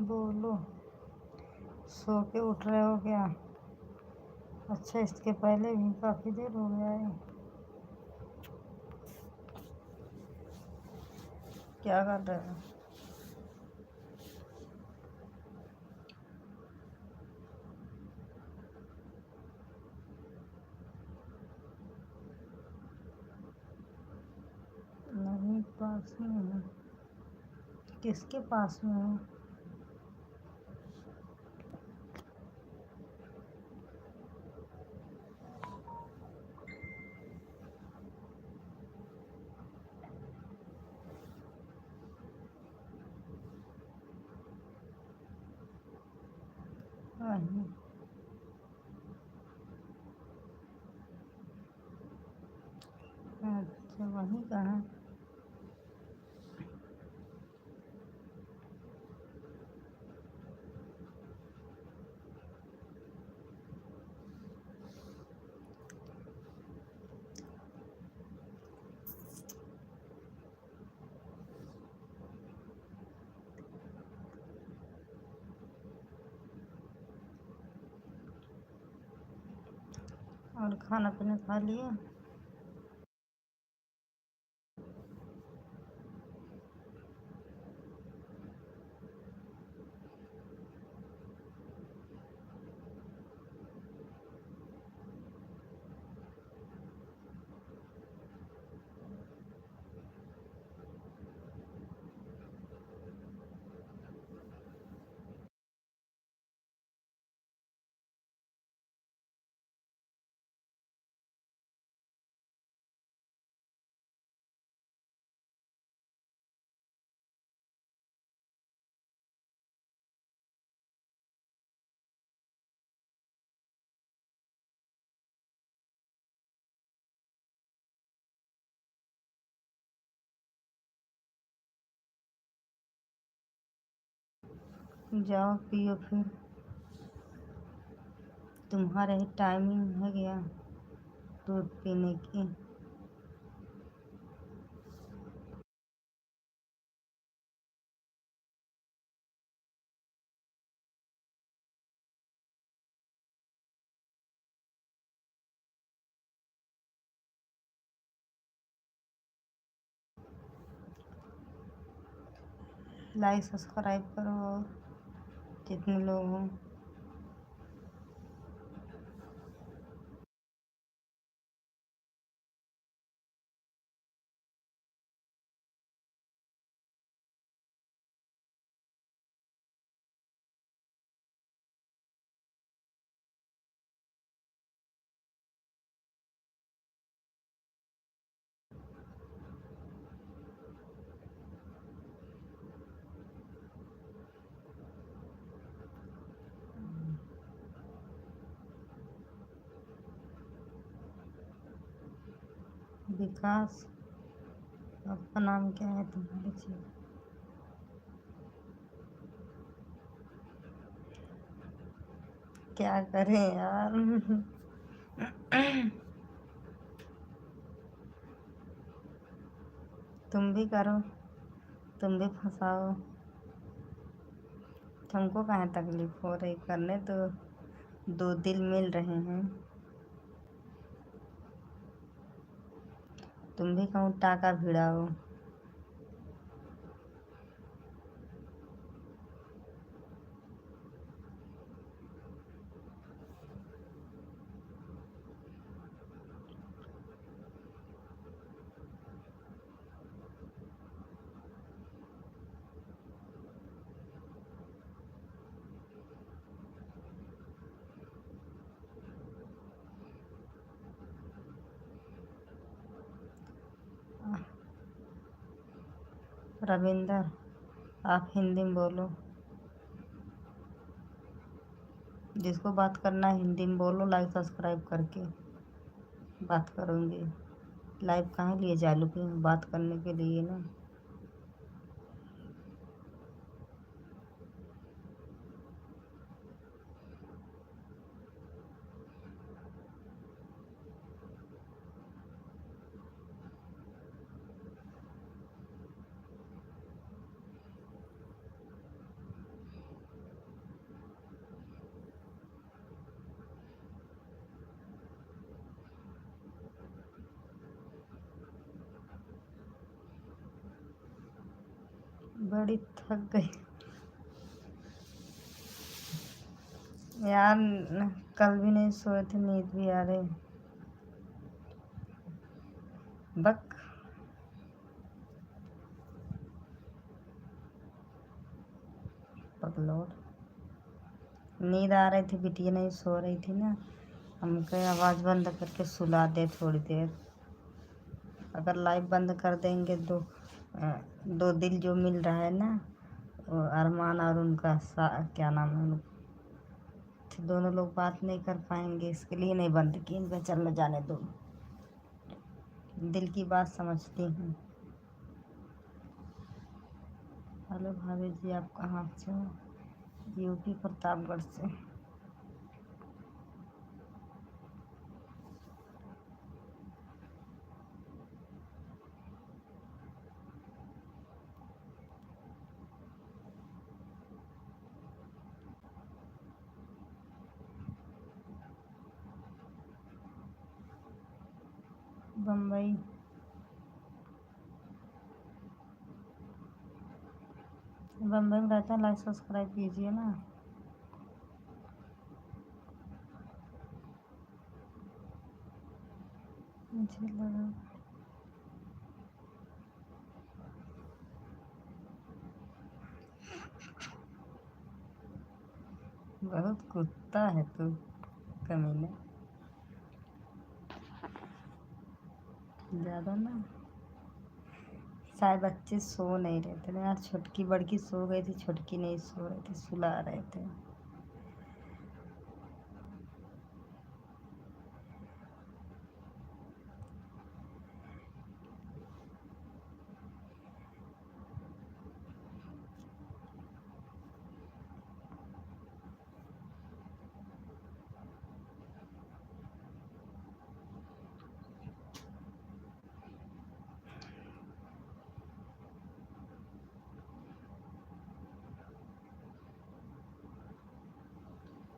बोलो, सो के उठ रहे हो क्या? अच्छा, इसके पहले भी काफ़ी देर हो गया है। क्या कर रहे हो? नहीं, पास में हूँ। किसके पास में हूँ? वहीं। अच्छा, वहीं कहाँ? और खाना पीना खा लिया? जाओ पियो फिर। तुम्हारे ही टाइमिंग है क्या दूध पीने की? लाइक सब्सक्राइब करो और जितने लोग हों। विकास, आपका नाम क्या है तुम्हारे जी? क्या करें यार? तुम भी करो, तुम भी फंसाओ। तुमको कहाँ तकलीफ हो रही? करने तो दो दिल मिल रहे हैं। तुम भी कहूँ टाका भिड़ाओ। रविंदर, आप हिंदी में बोलो। जिसको बात करना है हिंदी में बोलो, लाइक सब्सक्राइब करके बात करूँगी। लाइव कहाँ लिए चालू की हूँ? बात करने के लिए ना। बड़ी थक गई यार, कल भी नहीं सोए थे, नींद भी आ रही। बक पगलोड, नींद आ रही थी, बिटिया नहीं सो रही थी ना, हम कहे आवाज़ बंद करके सुला दे थोड़ी देर। अगर लाइव बंद कर देंगे तो दो दिल जो मिल रहा है ना, वो अरमान और उनका क्या नाम है, दोनों लोग बात नहीं कर पाएंगे, इसके लिए नहीं बंद की। इनका चलने जाने दो, दिल की बात समझती हूँ। हेलो भाभी जी, आप कहाँ से हो? यूपी प्रतापगढ़ से। बम्बई। बम्बई में रहते हैं, लाइक सब्सक्राइब कीजिए ना। मुझे लगा बहुत कुत्ता है तू, कमीने। ज़्यादा ना, शायद बच्चे सो नहीं रहे थे ना यार, छोटकी बड़की सो गई थी, छोटकी नहीं सो रही थी, सुला रहे थे।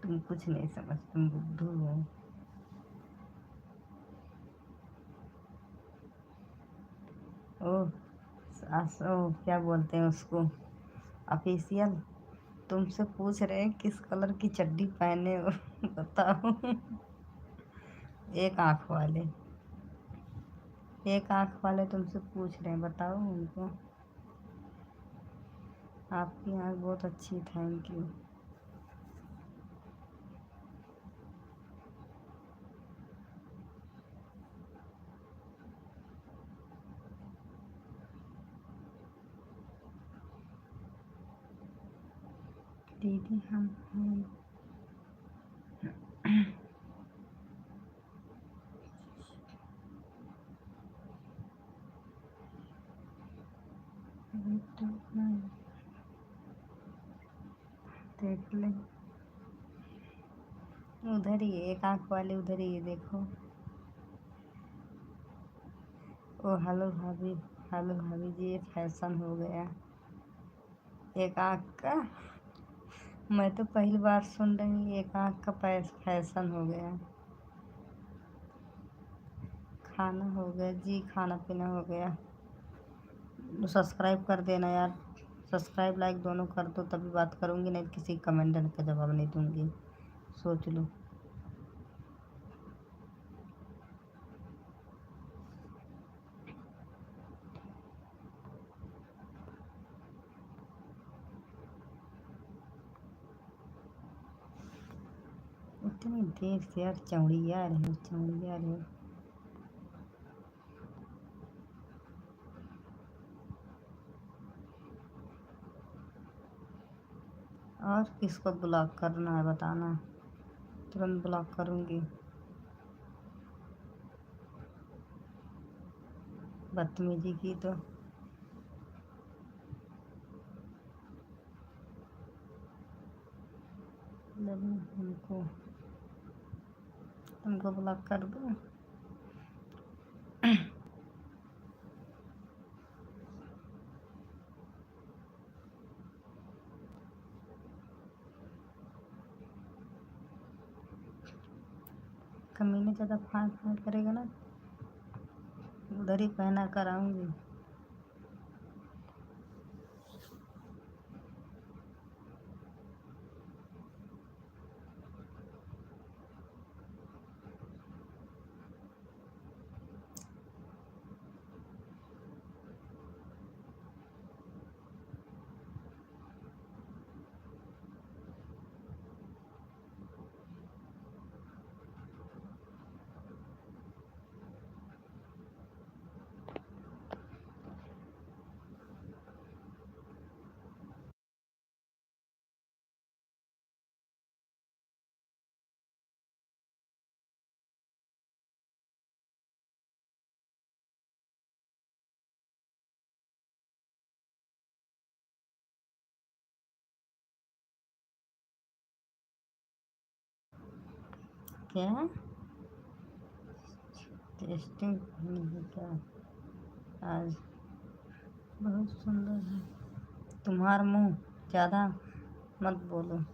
तुम कुछ नहीं समझ, तुम बुद्धू हो। ओह, क्या बोलते हैं उसको, ऑफिशियल। तुमसे पूछ रहे हैं किस कलर की चड्डी पहने हो बताओ। एक आँख वाले, एक आँख वाले तुमसे पूछ रहे हैं, बताओ उनको। आपकी आँख बहुत अच्छी, थैंक यू। दीदी हम हैं। देख ले, उधर ही एक आँख वाले, उधर ही देखो। ओ हेलो भाभी, हेलो भाभी जी, ये फैशन हो गया एक आँख का। मैं तो पहली बार सुन रही हूँ, एक आँख का फैशन हो गया। खाना हो गया जी, खाना पीना हो गया। सब्सक्राइब कर देना यार, सब्सक्राइब लाइक दोनों कर दो, तभी बात करूँगी, नहीं तो किसी कमेंट का जवाब नहीं दूँगी, सोच लो। इतनी देर से यार, चौड़िया रहे, चौड़िया रहे। और किसको ब्लॉक करना है बताना, तुरंत ब्लॉक करूँगी। बदतमीजी की तो हमको, तुमको ब्लॉक कर दूँ। कमीने ज़्यादा फाड़ फाड़ करेगा ना, उधर ही पहना कर आऊँगी। क्या टेस्टिंग नहीं क्या? आज बहुत सुंदर है। तुम्हारा मुंह ज़्यादा मत बोलो।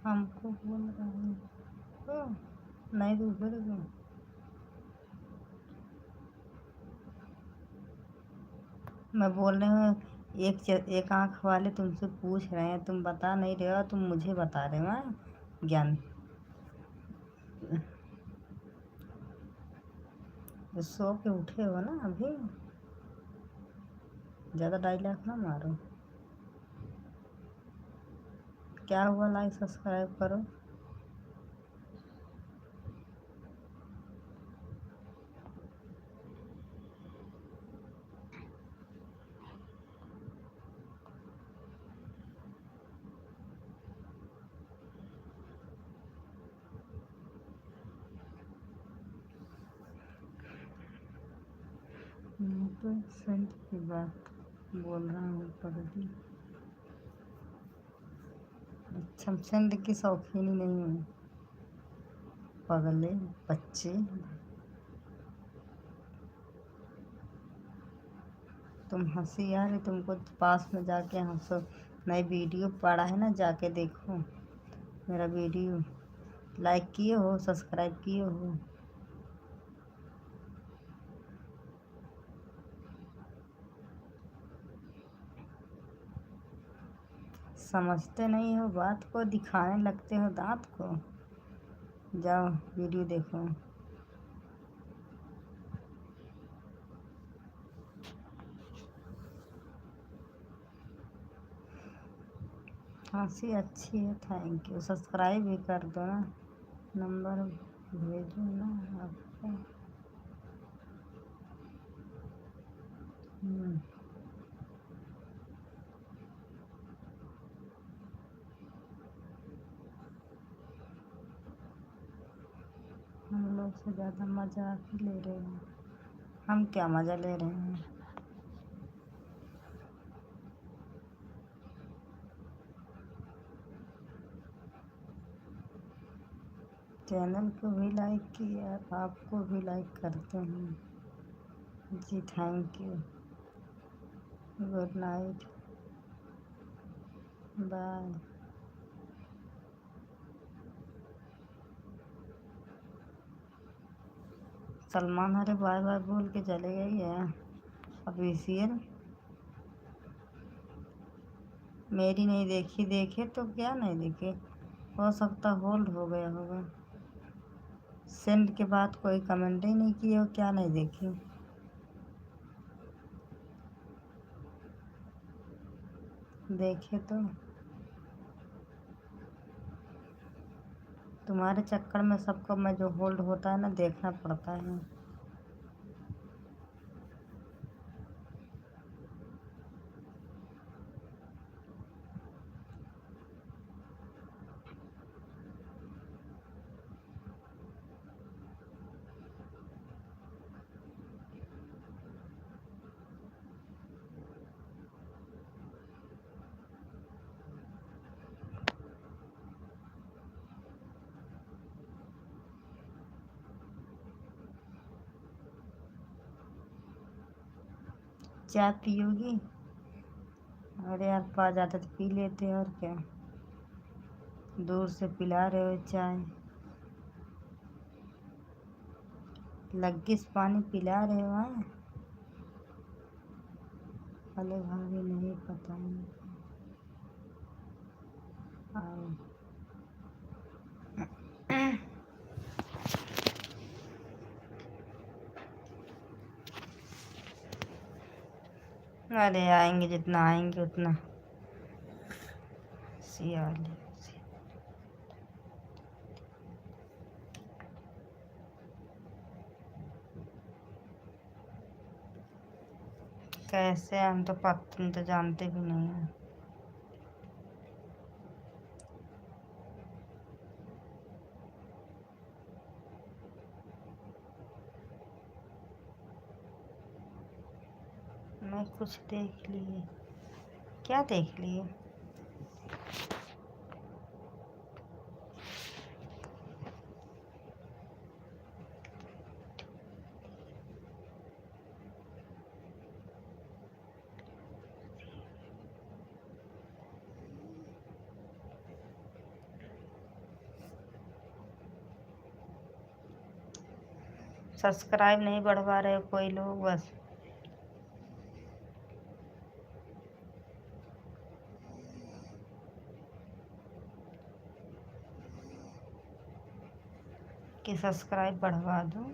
हमको बोल रहा है नहीं दूसरे को। मैं बोल रही हूँ एक आँख वाले तुमसे पूछ रहे हैं, तुम बता नहीं रहे हो, तुम मुझे बता रहे हो। ज्ञान सो के उठे हो ना अभी? ज़्यादा डायलॉग ना मारो। क्या हुआ, लाइक सब्सक्राइब करो। मैं तो सेंट की बात बोल रहा हूँ पर भी। अच्छा, सेंट की शौकीन ही नहीं हूँ। पगले बच्चे, तुम हंसी आ रही तुमको, तो पास में जाके हंसो। नई वीडियो पड़ा है ना, जाके देखो मेरा वीडियो। लाइक किए हो, सब्सक्राइब किए हो? समझते नहीं हो बात को, दिखाने लगते हो दांत को। जाओ वीडियो देखो। हंसी अच्छी है, थैंक यू। सब्सक्राइब भी कर दो ना। नंबर भेजो ना आपको। हम्म, हम लोग से ज़्यादा मजाक ही ले रहे हैं। हम क्या मज़ा ले रहे हैं? चैनल को भी लाइक किया, आपको भी लाइक करते हैं जी, thank you. Good night, bye. Salman अरे बाय बाय बोल के चले गई है ऑफिशियल। मेरी नहीं देखी, देखे तो क्या नहीं देखे, हो सकता होल्ड हो गया होगा। सेंड के बाद कोई कमेंट ही नहीं किए हो, क्या नहीं देखी? देखे तो तुम्हारे चक्कर में सबको मैं जो होल्ड होता है ना, देखना पड़ता है। चाय पियोगी? अरे यार, पा जाता तो पी लेते, और क्या। दूर से पिला रहे हो चाय, लग्गिस पानी पिला रहे हो। अरे भाभी नहीं पता है। आओ। अरे आएंगे, जितना आएंगे उतना सियाली। कैसे, तुम तो जानते भी नहीं हैं। मैं कुछ देख लिए। क्या देख लिए? सब्सक्राइब नहीं बढ़वा रहे हो कोई लोग बस। कि सब्सक्राइब बढ़वा दो।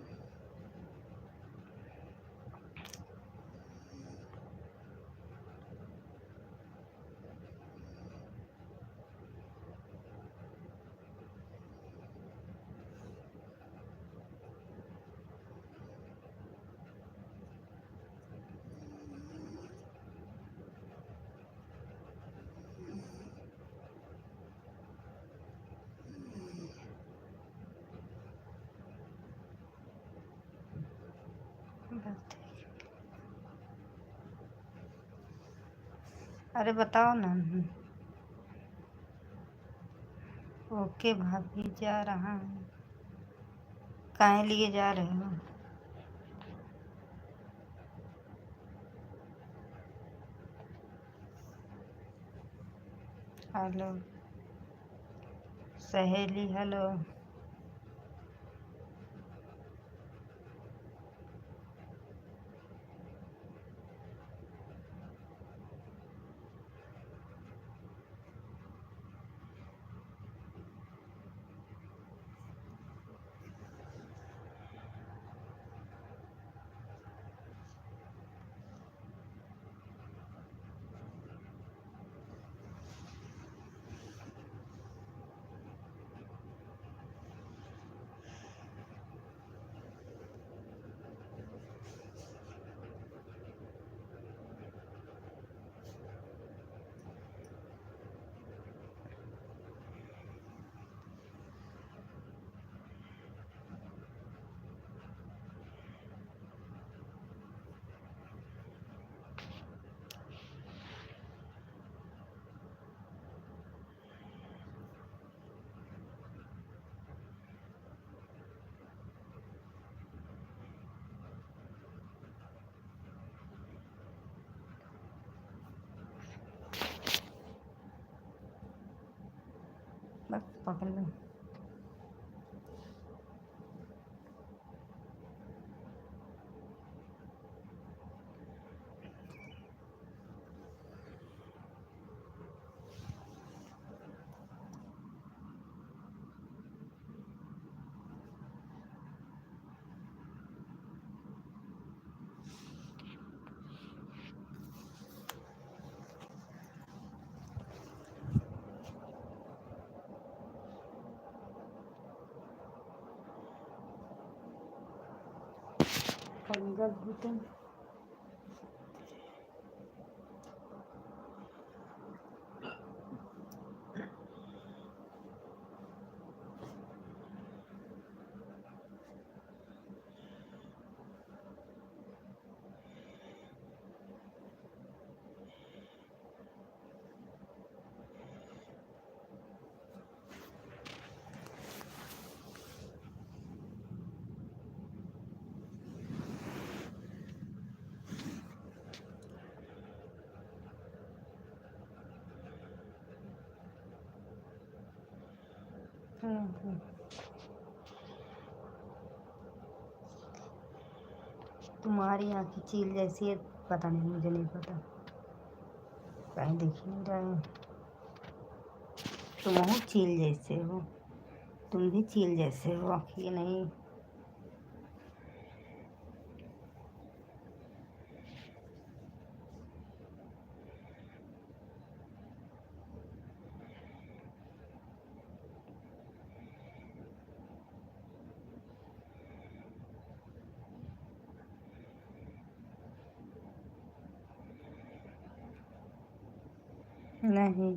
अरे बताओ ना। ओके भाभी, जा रहा हूँ। काहे लिए जा रहे हो? हेलो सहेली, हेलो। बस पकड़ लो। पंगल घुटन। तुम्हारी आँखें चील जैसी है। पता नहीं, मुझे नहीं पता, कहीं देख ही नहीं रहे। तुम हो चील जैसे हो। तुम भी चील जैसे हो, आँखें नहीं। नहीं।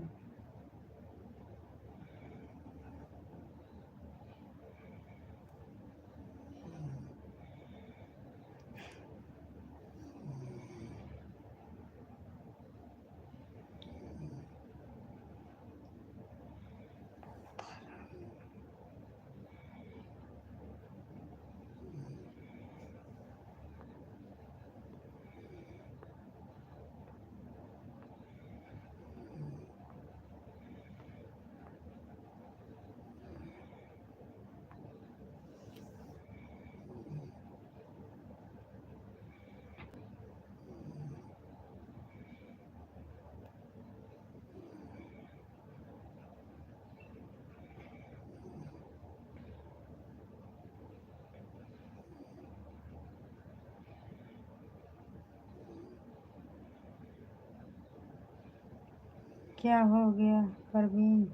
क्या हो गया परवीन?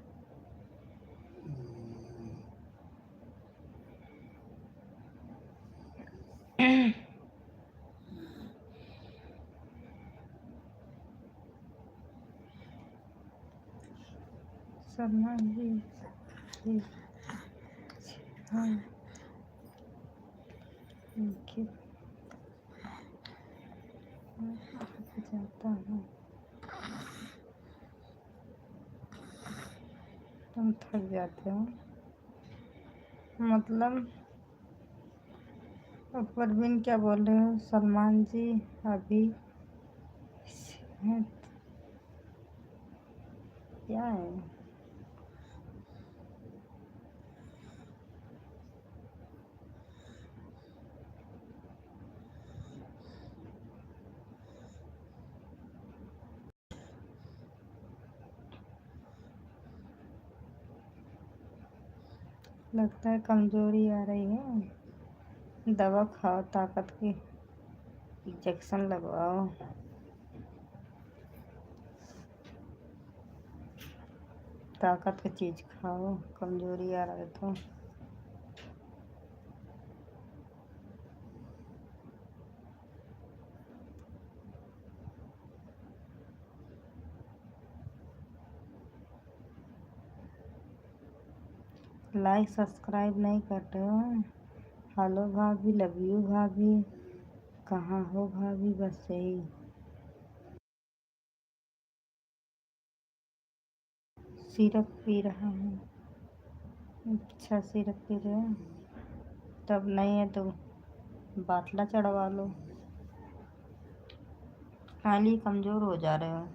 सलमान जी। हाँ, जाता हूँ। तुम थक जाते हो मतलब। परवीन क्या बोल रहे हो? सलमान जी अभी हैं? क्या है? लगता है कमजोरी आ रही है। दवा खाओ, ताकत की इंजेक्शन लगवाओ। ताकत की चीज़ खाओ, कमजोरी आ रहा है तो। लाइक सब्सक्राइब नहीं करते हो? हेलो भाभी, लव यू भाभी। कहाँ हो भाभी? बस यही। सिरप पी रहा हूँ। अच्छा, सिरप पी रहे हो? तब नहीं है तो बाटला चढ़वा लो। खाली कमज़ोर हो जा रहे हो।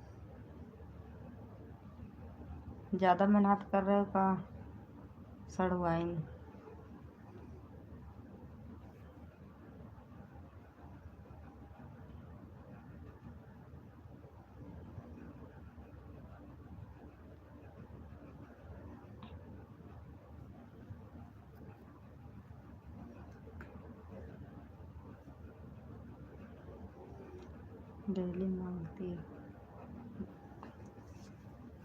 ज़्यादा मेहनत कर रहे हो का सड़वाइन। डेली मांगती है।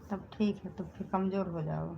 तब ठीक है, तो फिर कमज़ोर हो जाओ।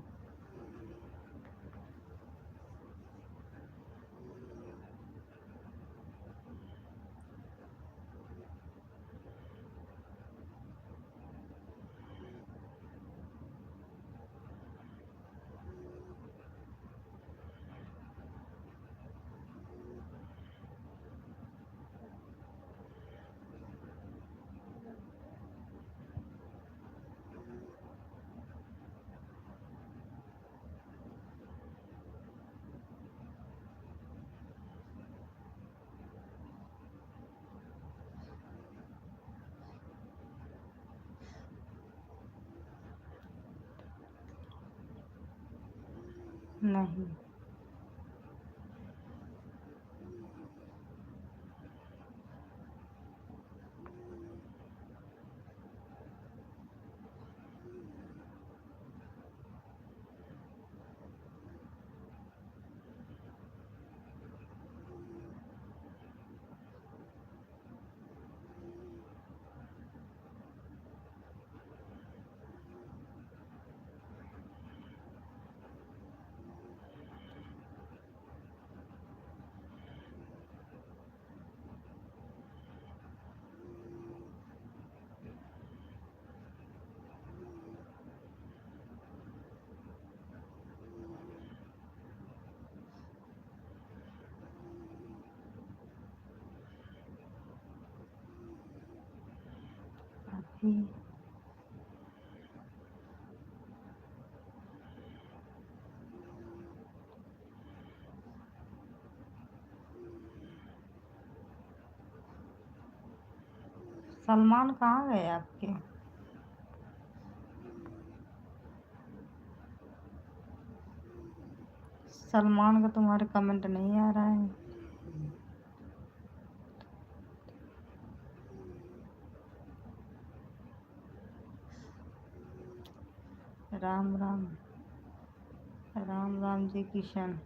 नहीं। ही सलमान कहाँ गए आपके? सलमान का तुम्हारे कमेंट नहीं आ रहा है। राम राम, राम राम जी किशन।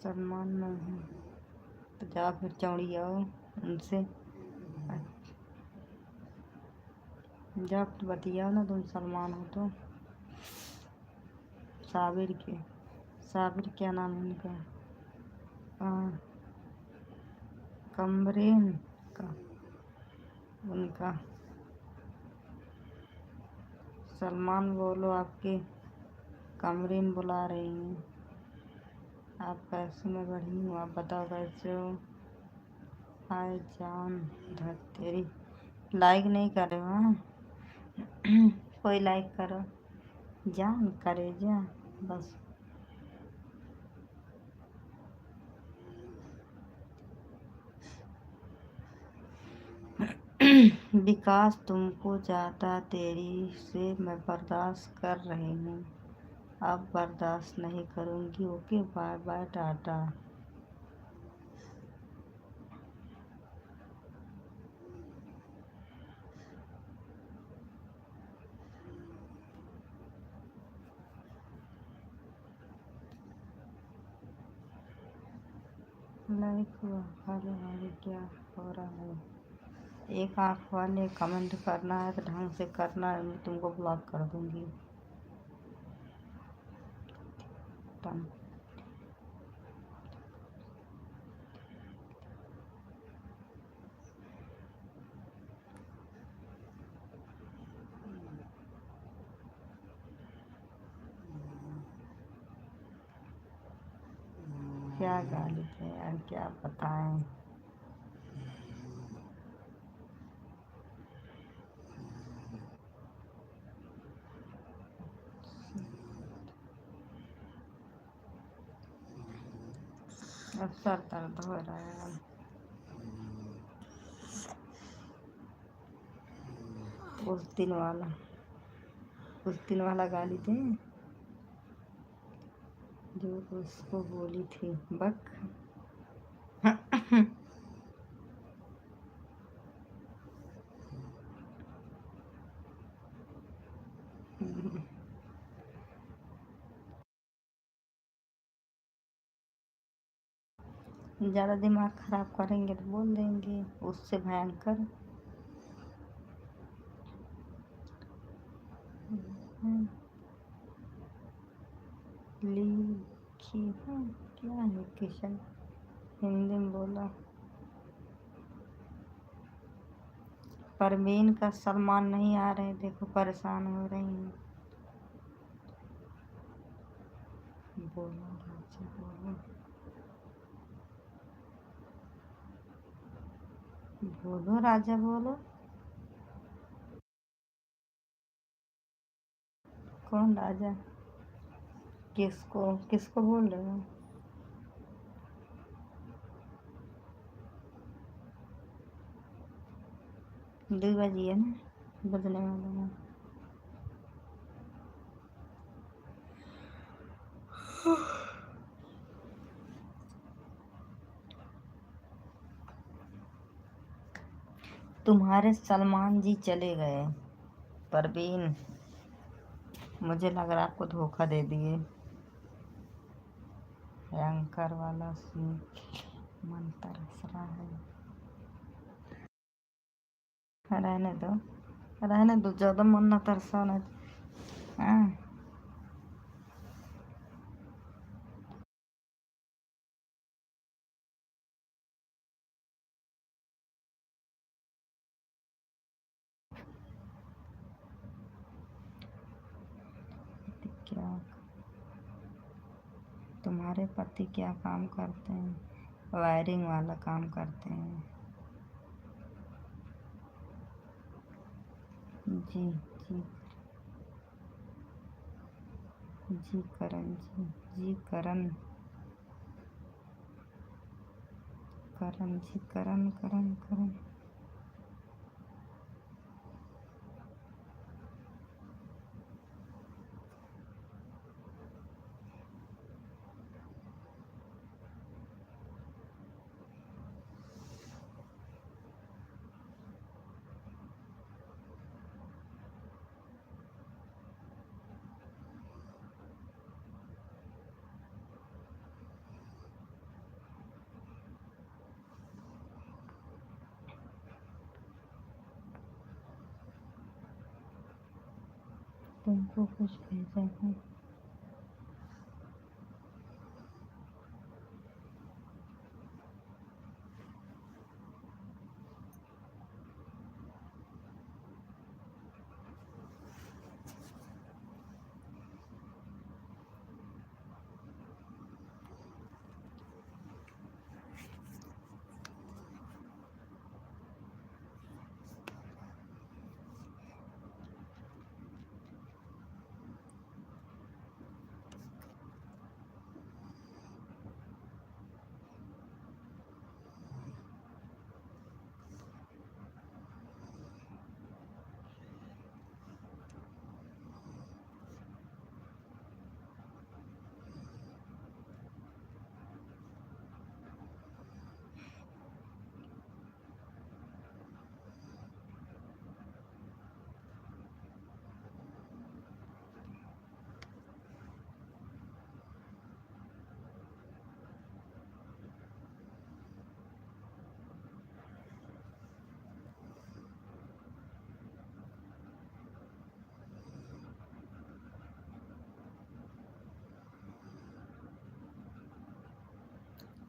सलमान में है तो जा फिर चौड़ी आओ उनसे, जब बतियाओ ना तुम सलमान हो तो। साबिर के, साबिर क्या नाम है उनका? हाँ, कमरेन का उनका। सलमान बोलो, आपके कमरीन बुला रही हैं। आप कैसे? मैं बढ़ी हूँ, आप बताओ कैसे हो? हाय जान तेरी। लाइक नहीं कर रहे हो? हाँ? कोई लाइक करो जान, करे जा बस। विकास तुमको जाता तेरी से मैं बर्दाश्त कर रही हूँ, अब बर्दाश्त नहीं करूँगी। Okay bye bye tata. Like हुआ? हेलो हेलो, क्या हो रहा है? एक आँख वाले कमेंट करना है तो ढंग से करना है, मैं तुमको ब्लॉक कर दूँगी। टन क्या गाली थे यार, क्या बताएं। अब सर दर्द हो रहा है। उस दिन वाला गाली थे जो उसको बोली थी बक। ज़्यादा दिमाग खराब करेंगे तो बोल देंगे उससे भयंकर। लिखी है क्या है किशन? हिंदी में बोला। परवीन का सलमान नहीं आ रहे, देखो परेशान हो रही हैं। बोलो राजा बोलो, बोलो राजा बोलो। कौन राजा? किसको किसको बोल रहे हो? 2 बजी है ना, बजने वाला है। तुम्हारे सलमान जी चले गए परवीन, मुझे लग रहा आपको धोखा दे दिए। भयंकर वाला सीन मन तरस रहा है। रहने दो ज़्यादा मन न तरसाना। हाँ, क्या तुम्हारे पति क्या काम करते हैं? वायरिंग वाला काम करते हैं। जी जी जी करण जी। जी करण। करण जी करण करण करण। तुमको कुछ भेजा है।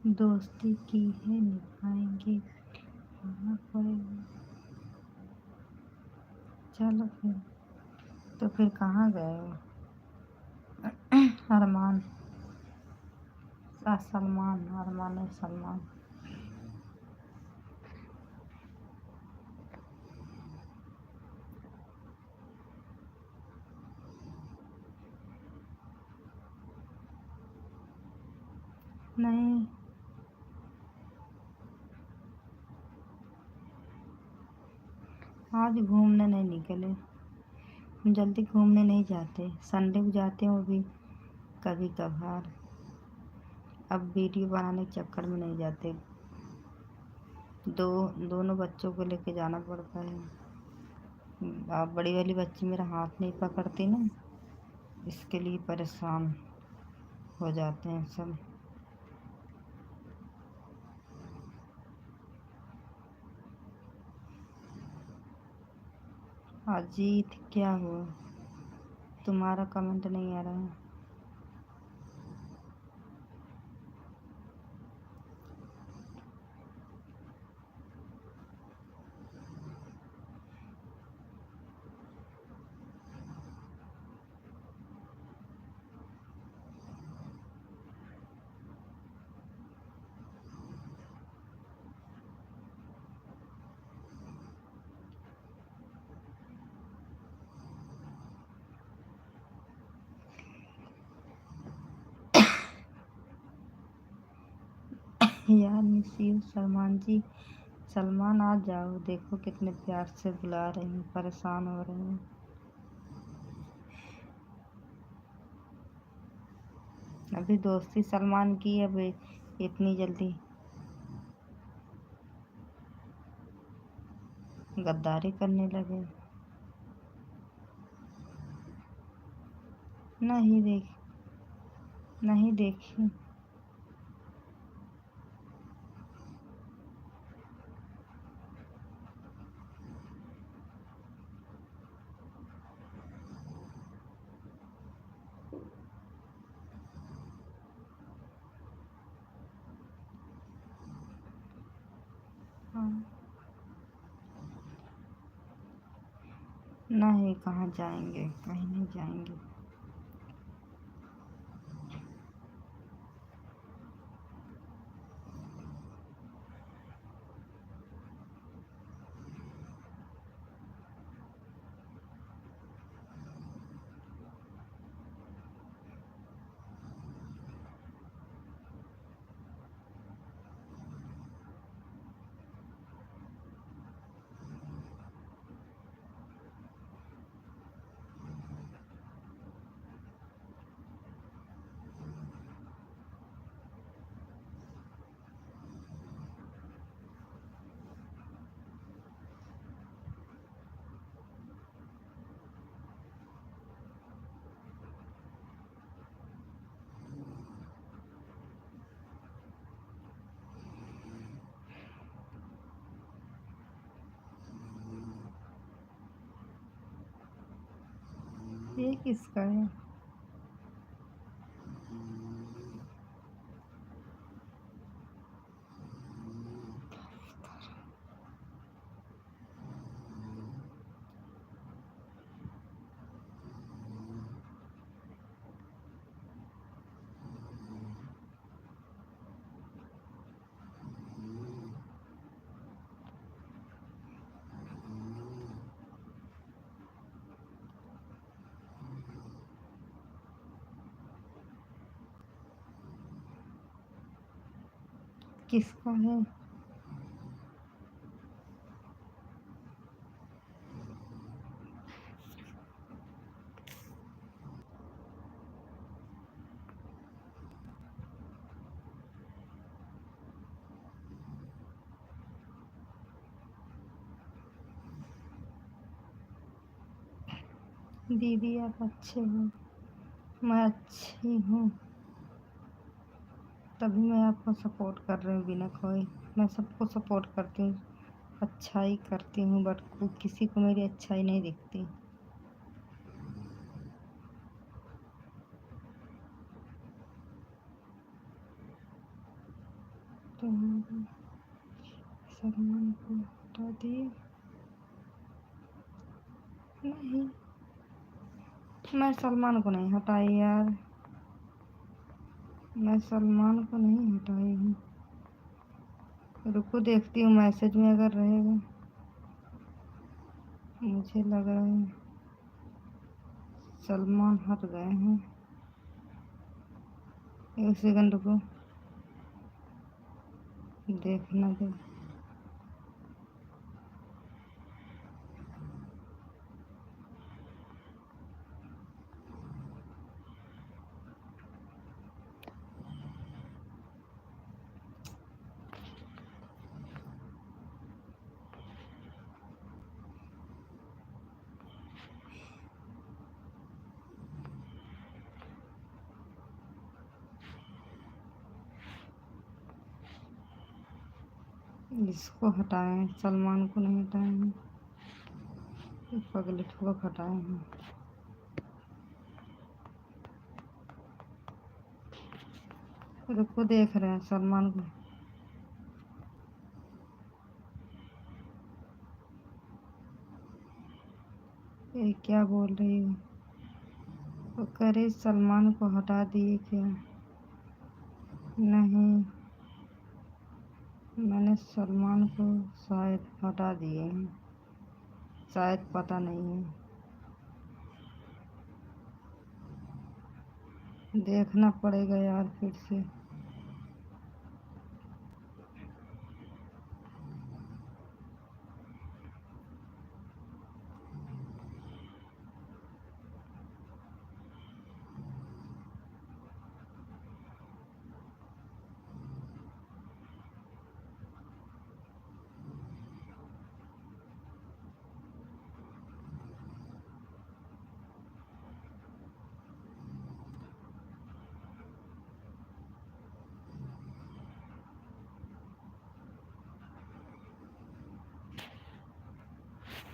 दोस्ती की है निभाएंगे, आना पड़ेगा। चलो फिर। तो फिर कहाँ गए हो? अरमान। सलमान। अरमान है सलमान। नहीं, आज घूमने नहीं निकले। हम जल्दी घूमने नहीं जाते, संडे को जाते हैं वो भी कभी कभार। अब वीडियो बनाने के चक्कर में नहीं जाते। दोनों बच्चों को लेके जाना पड़ता है। अब बड़ी वाली बच्ची मेरा हाथ नहीं पकड़ती ना, इसके लिए परेशान हो जाते हैं सब। अजीत क्या हुआ? तुम्हारा कमेंट नहीं आ रहा है। यार मिस यू सलमान जी। सलमान आ जाओ, देखो कितने प्यार से बुला रहे हैं, परेशान हो रहे हैं। अभी दोस्ती सलमान की, अब इतनी जल्दी गद्दारी करने लगे। नहीं देख नहीं देखी। हाँ। नहीं, कहाँ जाएंगे, कहीं नहीं जाएंगे। ये किसका है? किसका है? दीदी आप अच्छे हो, मैं अच्छी हूँ, तभी मैं आपको सपोर्ट कर रही हूँ बिना खोए। मैं सबको सपोर्ट करती हूँ, अच्छाई करती हूँ, बट किसी को मेरी अच्छाई नहीं दिखती। तुम्हारे सलमान को हटा दिए? नहीं, मैं सलमान को नहीं हटाई यार, मैं सलमान को नहीं हटाई हूँ। रुको देखती हूँ मैसेज में अगर रहेगा। मुझे लग रहा है सलमान हट गए हैं। एक सेकंड रुको, देखना दो। इसको हटाए हैं, सलमान को नहीं हटाए हैं, पगलेट को हटाए हैं। रुको देख रहे हैं सलमान को। ये क्या बोल रही है? वो करे सलमान को हटा दिए क्या? नहीं, मैंने सलमान को शायद हटा दिए हैं, शायद, पता नहीं है, देखना पड़ेगा यार फिर से।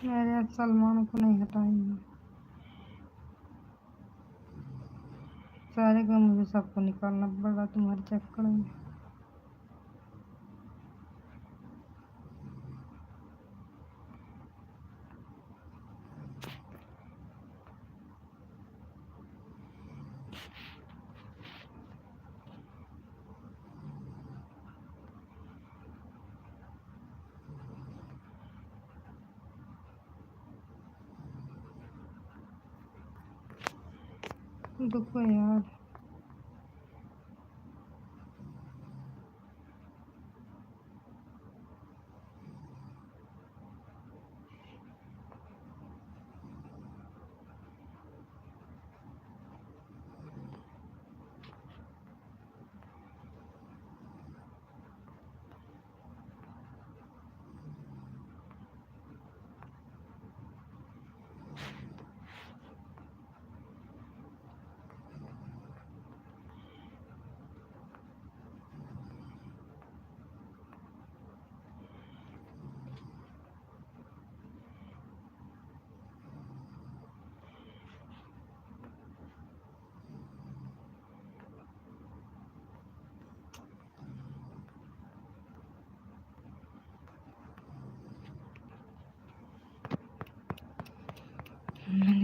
मेरे सलमान को नहीं हटाएंगे, सारे का मुझे सबको निकालना पड़ा तुम्हारे चक्कर में। रुको यार,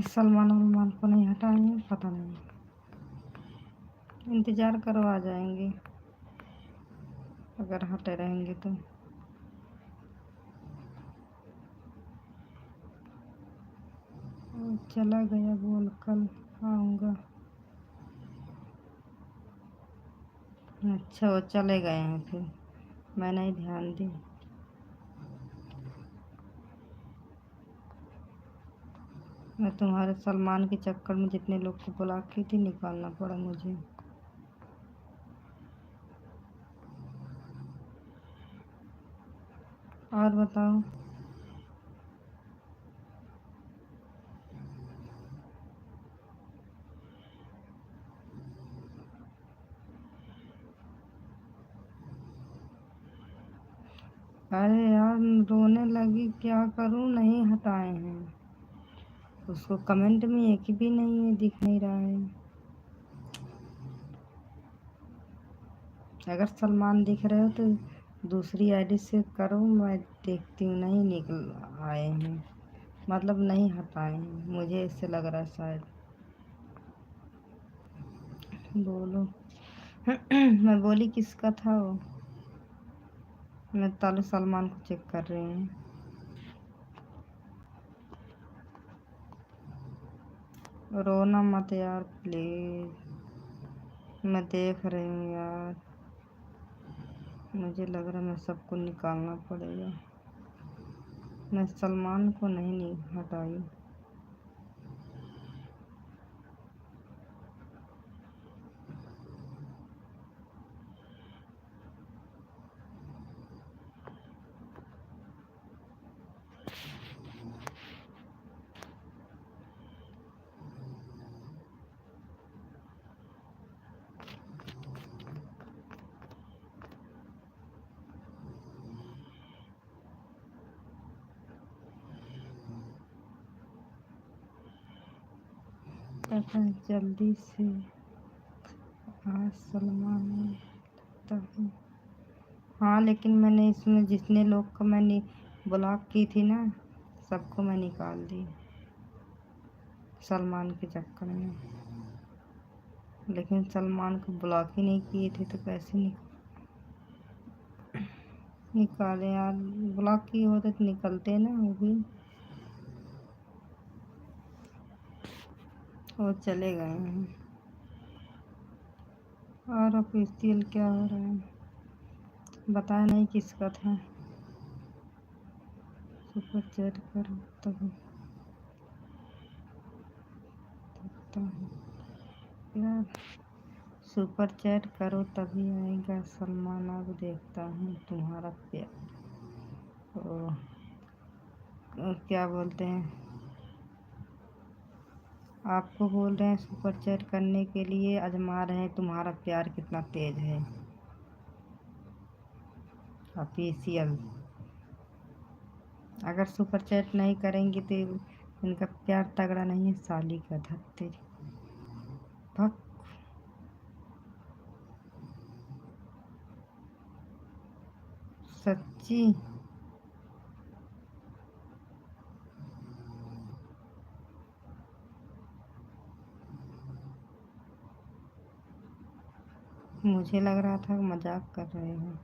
सलमान वलमान को नहीं हटाएंगे, पता नहीं, इंतज़ार करो आ जाएंगे अगर हटे रहेंगे तो। चला गया बोल कल आऊँगा। अच्छा वो चले गए हैं, फिर मैं नहीं ध्यान दी। मैं तुम्हारे सलमान के चक्कर में जितने लोग को ब्लॉक की थी निकालना पड़ा मुझे। और बताओ। अरे यार रोने लगी, क्या करूं, नहीं हटाए हैं उसको। कमेंट में एक भी नहीं है, दिख नहीं रहा है। अगर सलमान दिख रहे हो तो दूसरी आईडी से करो, मैं देखती हूँ। नहीं निकल आए हैं, मतलब नहीं हटाए हैं, मुझे इससे लग रहा है शायद। बोलो। मैं बोली किसका था वो। मैं ताले सलमान को चेक कर रही हूँ। रोना मत यार प्लीज, मैं देख रही हूँ यार। मुझे लग रहा है मैं सबको निकालना पड़ेगा। मैं सलमान को नहीं हटाई। पता है जल्दी से आज सलमान ने लगता है। हाँ लेकिन मैंने इसमें जितने लोग को मैंने ब्लॉक की थी ना, सबको मैं निकाल दी सलमान के चक्कर में। लेकिन सलमान को ब्लॉक ही नहीं किए थे तो कैसे निकाले यार। ब्लॉक किए होते तो निकलते ना वो भी। वो चले गए हैं। और ऑफिशियल क्या हो रहा है बताया नहीं किसका था। सुपर चैट करो तभी देखता हूँ यार। सुपर चैट करो तभी आएगा सलमान। अब देखता हूँ तुम्हारा प्यार। क्या बोलते हैं, आपको बोल रहे हैं सुपर चैट करने के लिए, आजमा रहे हैं तुम्हारा प्यार कितना तेज है। ऑफिशियल अगर सुपर चैट नहीं करेंगे तो इनका प्यार तगड़ा नहीं है। साली का धत्ते भक। सच्ची मुझे लग रहा था मजाक कर रहे हैं।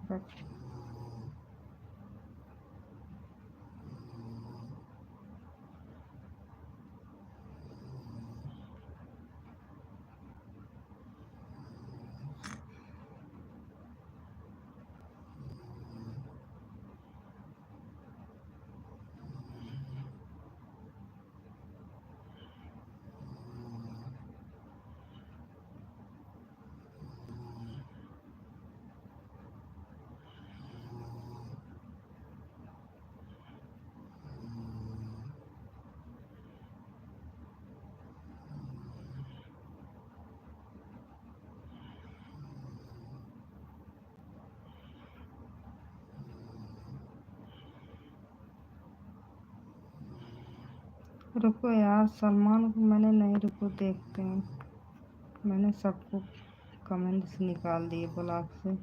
बट रुको यार, सलमान को मैंने नहीं, रुको देखते हैं। मैंने सबको कमेंट से निकाल दिए ब्लॉक से।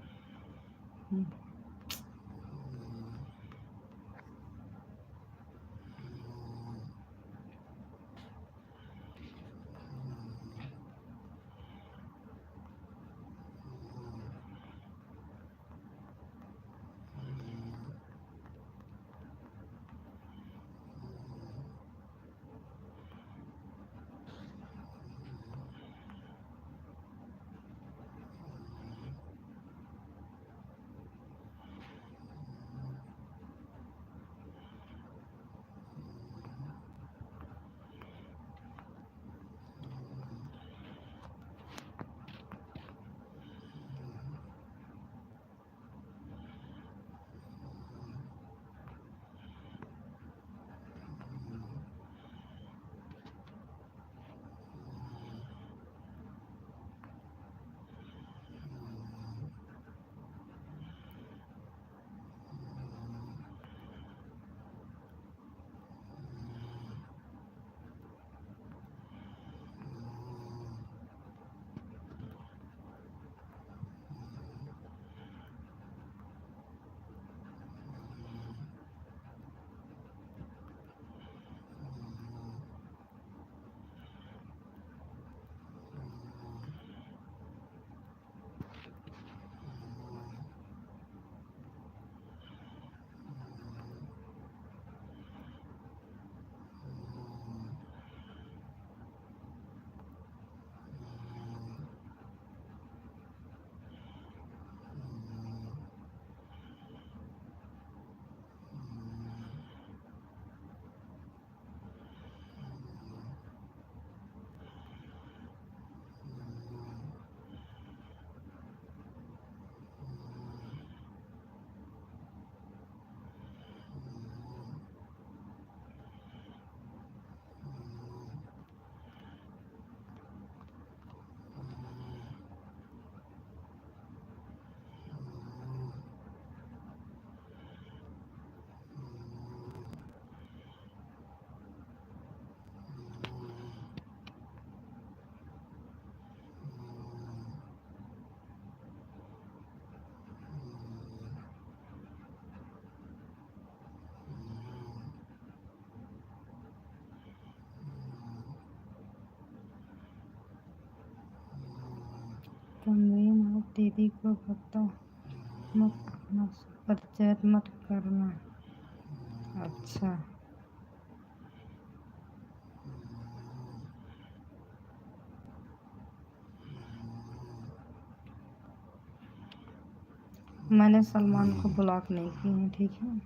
कमीन, आप दीदी को पता मत करना, सुपर चैट मत करना। अच्छा, मैंने सलमान को ब्लॉक नहीं किए हैं, ठीक है।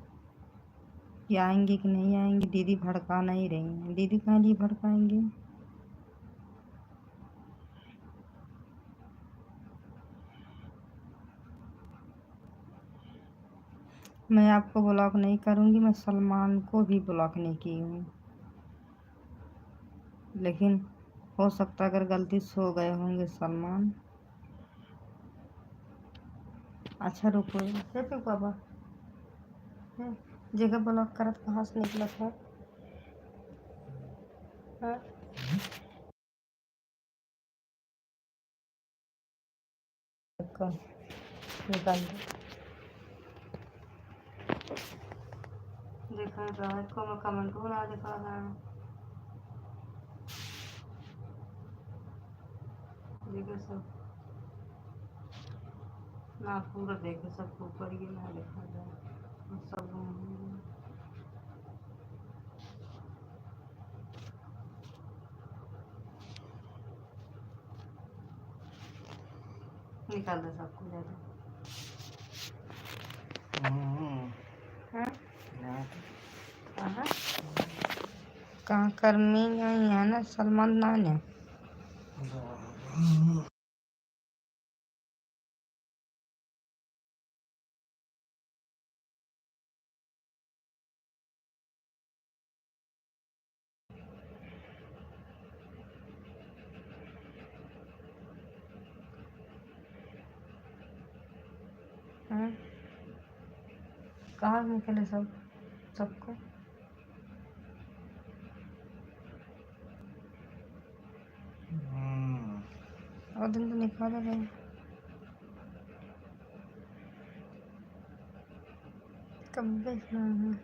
ये आएंगे कि नहीं आएंगे, दीदी भड़का नहीं रही हैं। दीदी कहाँ लिए भड़काएंगे? मैं आपको ब्लॉक नहीं करूँगी, मैं सलमान को भी ब्लॉक नहीं की हूँ, लेकिन हो सकता है अगर गलती से हो गए होंगे सलमान। अच्छा रुको, देखो बाबा जगह ब्लॉक करत कहाँ से निकला था? हाँ? देखो, निकाल दो। देखा रात को मैं कमेंट बना दिखा रहा हूँ, देखो सब ना पूरा, देखो सब ऊपर ही ना देखा जाए सब निकाल दो सबको ज़्यादा। हाँ? कहाँ कर्मी नहीं है ना, सलमान ना है। हाँ? कहाँ निकले सब सबको? और दिन तो निकाला गया, कब देखना है?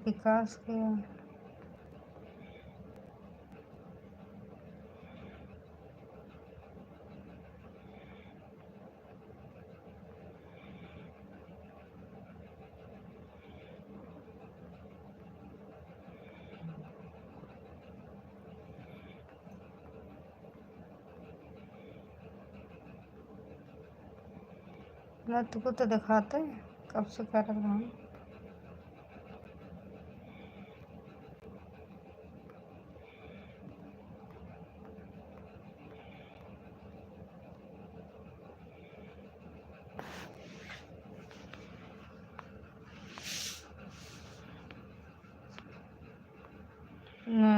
विकास के मैं तुमको तो दिखाते कब से कर रहा हूँ।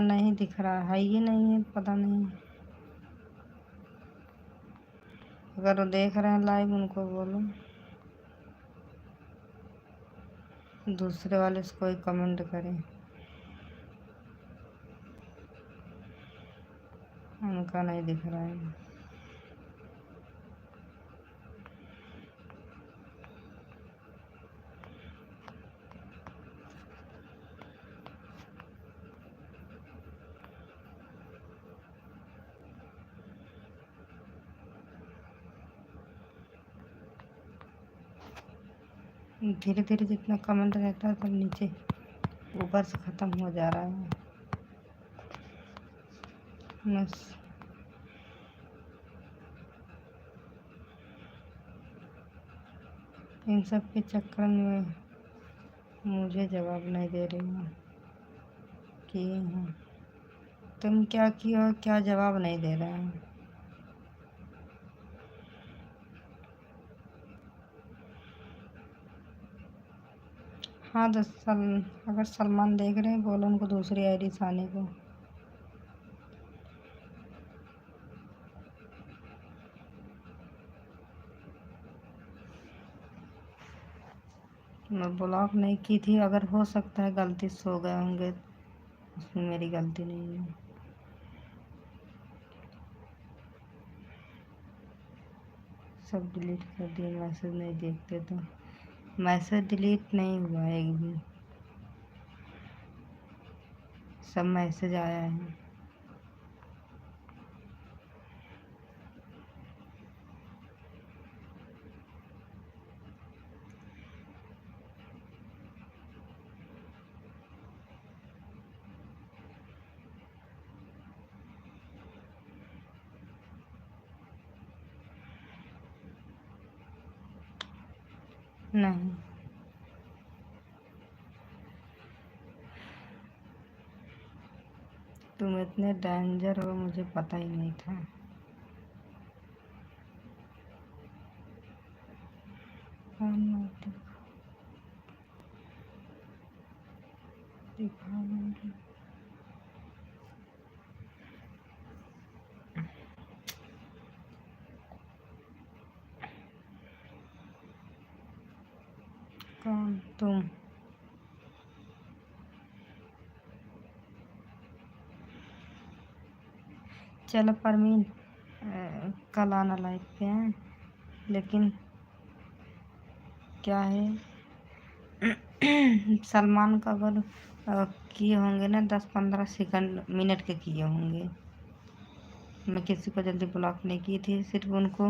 नहीं दिख रहा है, ये नहीं है, पता नहीं। अगर वो देख रहे हैं लाइव उनको बोलो, दूसरे वाले से कोई कमेंट करे, उनका नहीं दिख रहा है। धीरे धीरे जितना कमेंट रहता है तब नीचे ऊपर से ख़त्म हो जा रहा है। बस इन सब के चक्कर में मुझे जवाब नहीं दे रही हूँ किए हैं। तुम क्या किए हो, क्या जवाब नहीं दे रहे हैं? हाँ तो अगर सलमान देख रहे हैं बोलो उनको दूसरी आईडी से आने को। मैं ब्लॉक नहीं की थी, अगर हो सकता है गलती से हो गए होंगे, उसमें मेरी गलती नहीं है। सब डिलीट कर दिए, मैसेज नहीं देखते तो। मैसेज डिलीट नहीं हुआ है एक भी, सब मैसेज आया है। नहीं, तुम इतने डेंजर हो मुझे पता ही नहीं था। दिखाऊंगी। कौन तुम? चलो परमीन, कल आना लाइव पे हैं, लेकिन क्या है सलमान का अगर किए होंगे ना 10-15 सेकंड मिनट के किए होंगे। मैं किसी को जल्दी ब्लॉक नहीं की थी, सिर्फ उनको,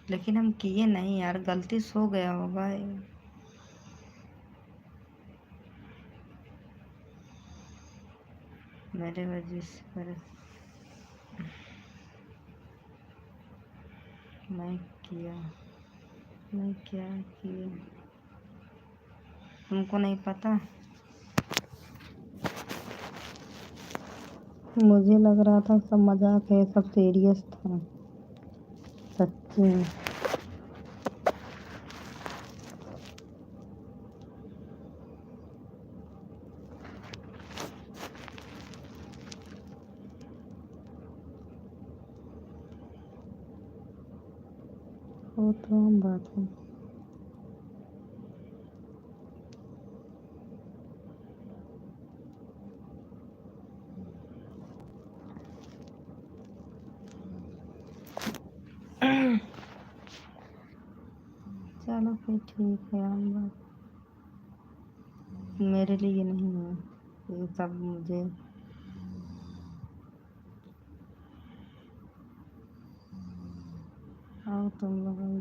लेकिन हम किए नहीं यार, गलती से हो गया होगा। मेरे वजह से मैं किया, मैं क्या किया तुमको नहीं पता? मुझे लग रहा था सब मजाक है, सब सीरियस था, सच्ची में। वो तो हम बात है। चलो फिर ठीक है, हम बात, मेरे लिए नहीं है ये सब। मुझे आओ तुम लगाई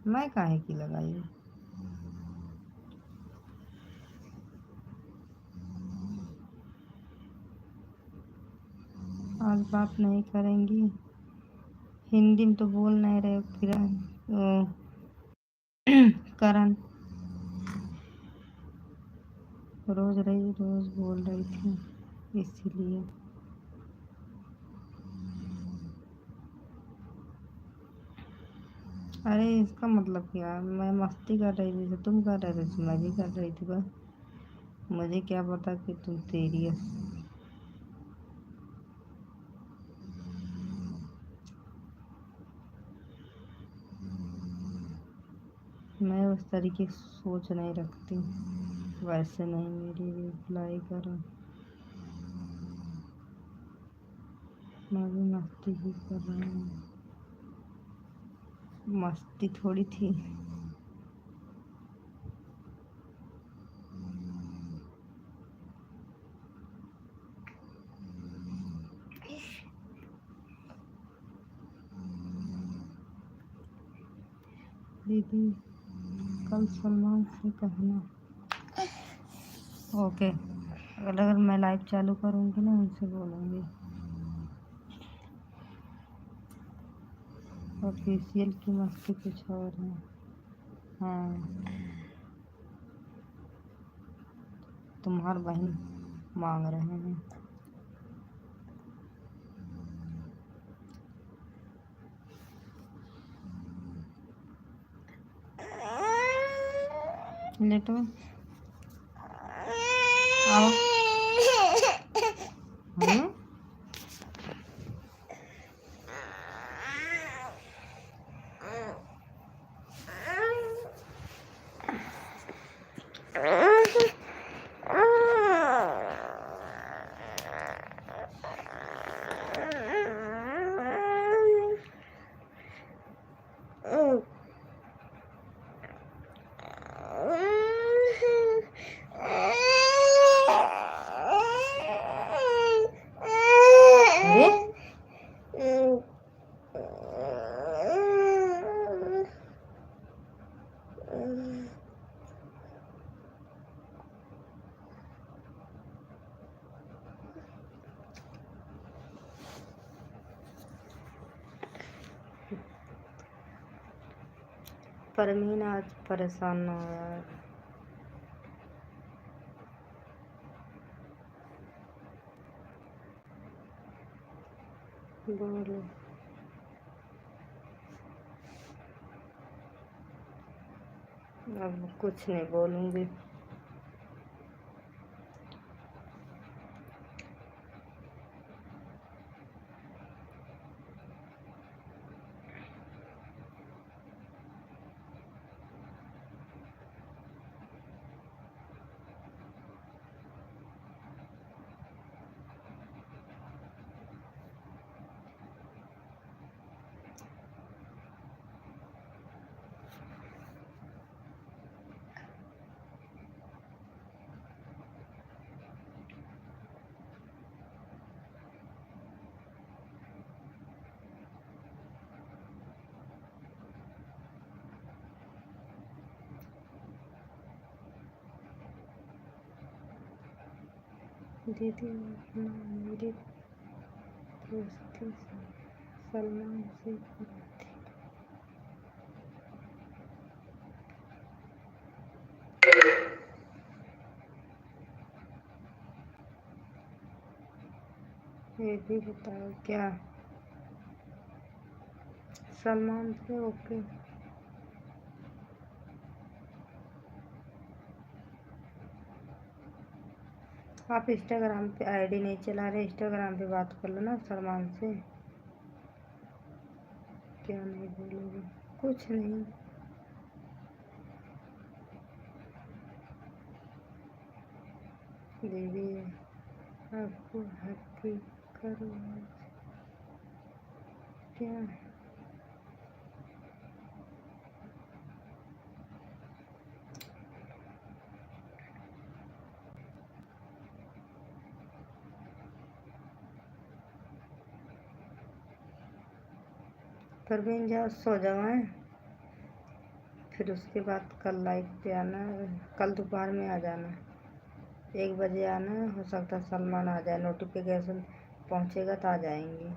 मैं काहे की लगाई? आज बात नहीं करेंगी? हिंदी में तो बोल नहीं रहे फिर करण रोज बोल रही थी इसीलिए। अरे इसका मतलब क्या, मैं मस्ती कर रही थी तो तुम कर रहे थे, मैं भी कर रही थी बस, मुझे क्या पता कि तुम सीरियस। मैं उस तरीके की सोच नहीं रखती, वैसे नहीं मेरी रिप्लाई करो। मैं भी मस्ती ही कर रही हूँ, मस्ती थोड़ी थी। दीदी कल सलमान से कहना, ओके, अगर मैं लाइव चालू करूँगी ना उनसे बोलूँगी। ऑफिशियल की मस्ती कुछ और है। हाँ, तुम्हार बहन मांग रहे हैं। लेटो, आओ। हम्म, अरे परमीन आज परेशान ना हो यार। बोलो, अब कुछ नहीं बोलूँगी। दीदी अपना मेरी दोस्ती सलमान से करती। ये भी बताओ क्या सलमान से? ओके, आप इंस्टाग्राम पे आईडी नहीं चला रहे, इंस्टाग्राम पे बात कर लो ना सलमान से। क्या नहीं बोलोगे? कुछ नहीं। दीदी आपको हैप्पी करो क्या? परवीन जाओ सो जाओ हैं, फिर उसके बाद कल लाइव पे आना। कल दोपहर में आ जाना, 1 बजे आना। हो सकता है सलमान आ जाए, नोटिफिकेशन पहुंचेगा तो आ जाएंगे।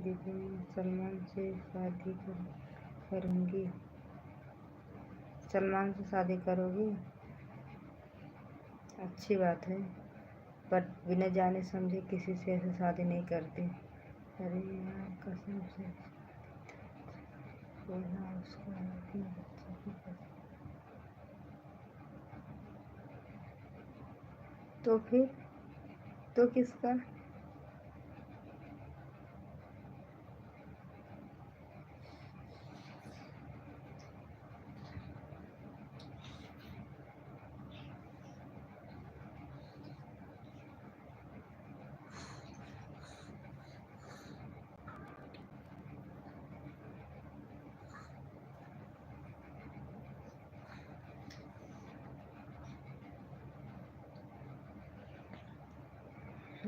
दीदी मैं सलमान से शादी करूँगी। सलमान से शादी करोगी? अच्छी बात है, पर बिना जाने समझे किसी से ऐसे शादी नहीं करती। अरे यार कसम से बोला उसको अपने बच्चे की कसम। तो फिर तो किसका?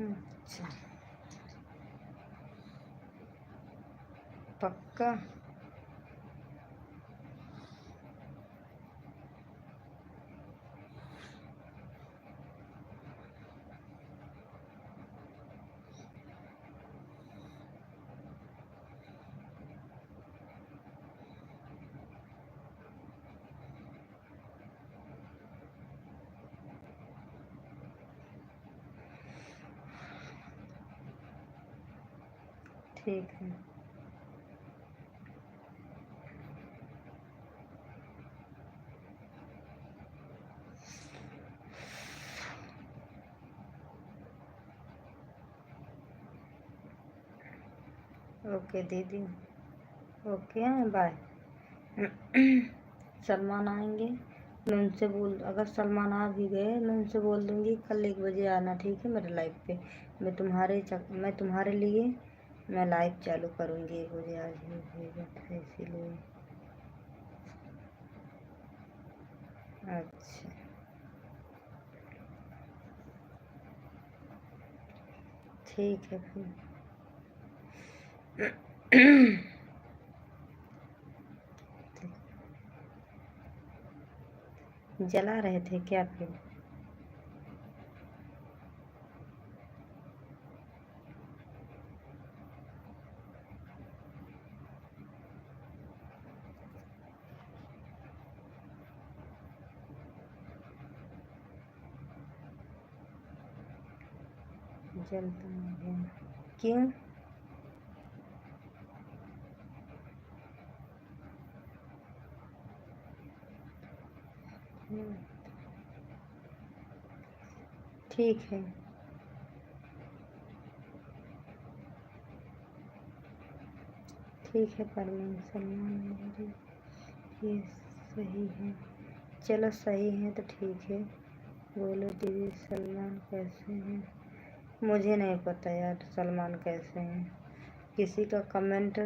अच्छा पक्का? ठीक है। ओके दीदी, ओके बाय। सलमान आएंगे, मैं उनसे बोल, अगर सलमान आ भी गए मैं उनसे बोल दूँगी कल 1 बजे आना, ठीक है मेरे लाइव पे। मैं तुम्हारे लिए मैं लाइव चालू करूँगी 1 बजे, आज ही भेजा था इसीलिए। अच्छा ठीक है फिर। जला रहे थे क्या फिर? जलता है क्यों? ठीक है। ठीक है परवीन, सलमान मेरी ये सही है। चलो सही है तो ठीक है। बोलो दीदी सलमान कैसे हैं? मुझे नहीं पता यार सलमान कैसे हैं। किसी का कमेंट,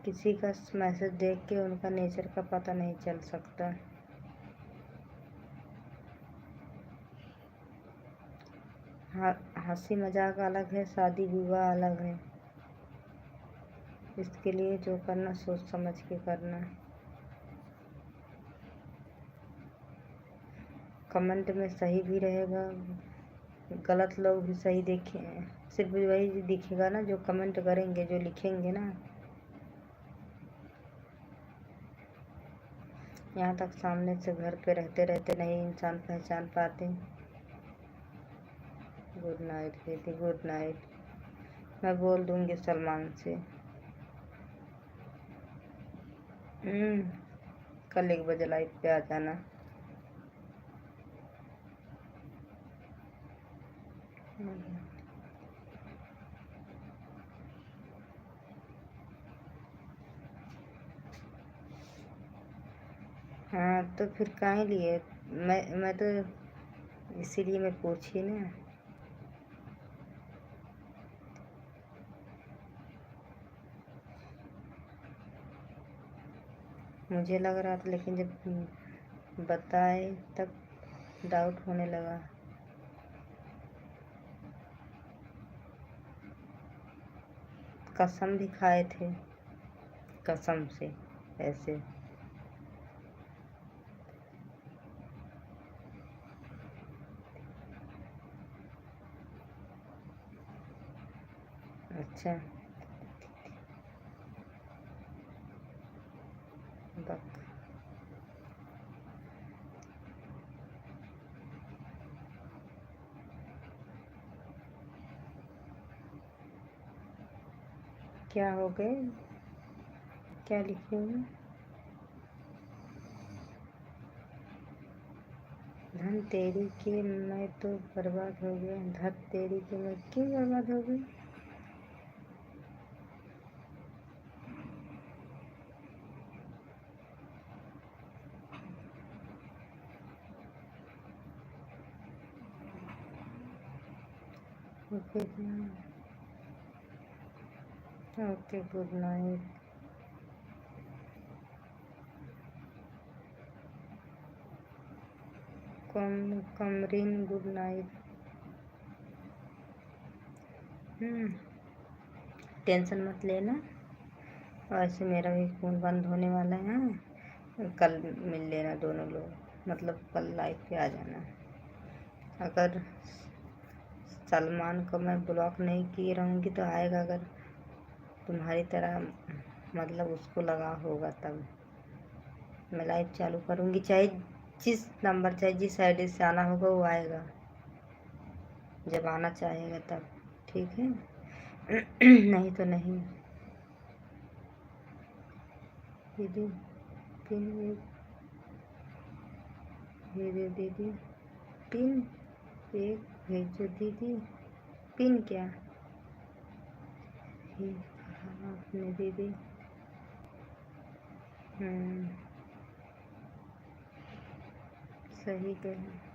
किसी का मैसेज देख के उनका नेचर का पता नहीं चल सकता। हंसी मजाक अलग है, शादी विवाह अलग है। इसके लिए जो करना सोच समझ के करना। कमेंट में सही भी रहेगा, गलत लोग भी सही देखें, सिर्फ वही दिखेगा ना जो कमेंट करेंगे, जो लिखेंगे ना। यहाँ तक सामने से घर पे रहते रहते नहीं इंसान पहचान पाते। गुड नाइट दीदी, गुड नाइट। मैं बोल दूंगी सलमान से। कल 1 बजे लाइव पे आ जाना। हाँ तो फिर काहे लिए? मैं तो इसीलिए मैं पूछी ना। मुझे लग रहा था, लेकिन जब बताए तब डाउट होने लगा। कसम भी खाए थे, कसम से ऐसे। अच्छा बक क्या हो गए? क्या लिखे हुए? धन तेरी के मैं तो बर्बाद हो गया, धत तेरी के मैं क्यों बर्बाद हो गई? Okay okay good night. Kamreen good night. Tension मत लेना। वैसे मेरा भी फ़ोन बंद होने वाला है, कल मिल लेना दोनों लोग, मतलब कल लाइव पे आ जाना। अगर सलमान को मैं ब्लॉक नहीं किए रहूँगी तो आएगा, अगर तुम्हारी तरह मतलब उसको लगा होगा तब मैं लाइव चालू करूँगी। चाहे जिस नंबर, चाहे जिस आईडी से आना होगा वो आएगा, जब आना चाहेगा तब, ठीक है। नहीं तो नहीं। दीदी पिन भेजो दीदी, पिन एक भेजो दीदी। पिन क्या? कहा आपने दीदी। सही कहे।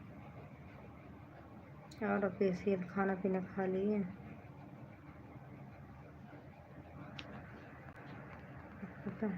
और ऑफिशियल खाना पीना खा लिए? पता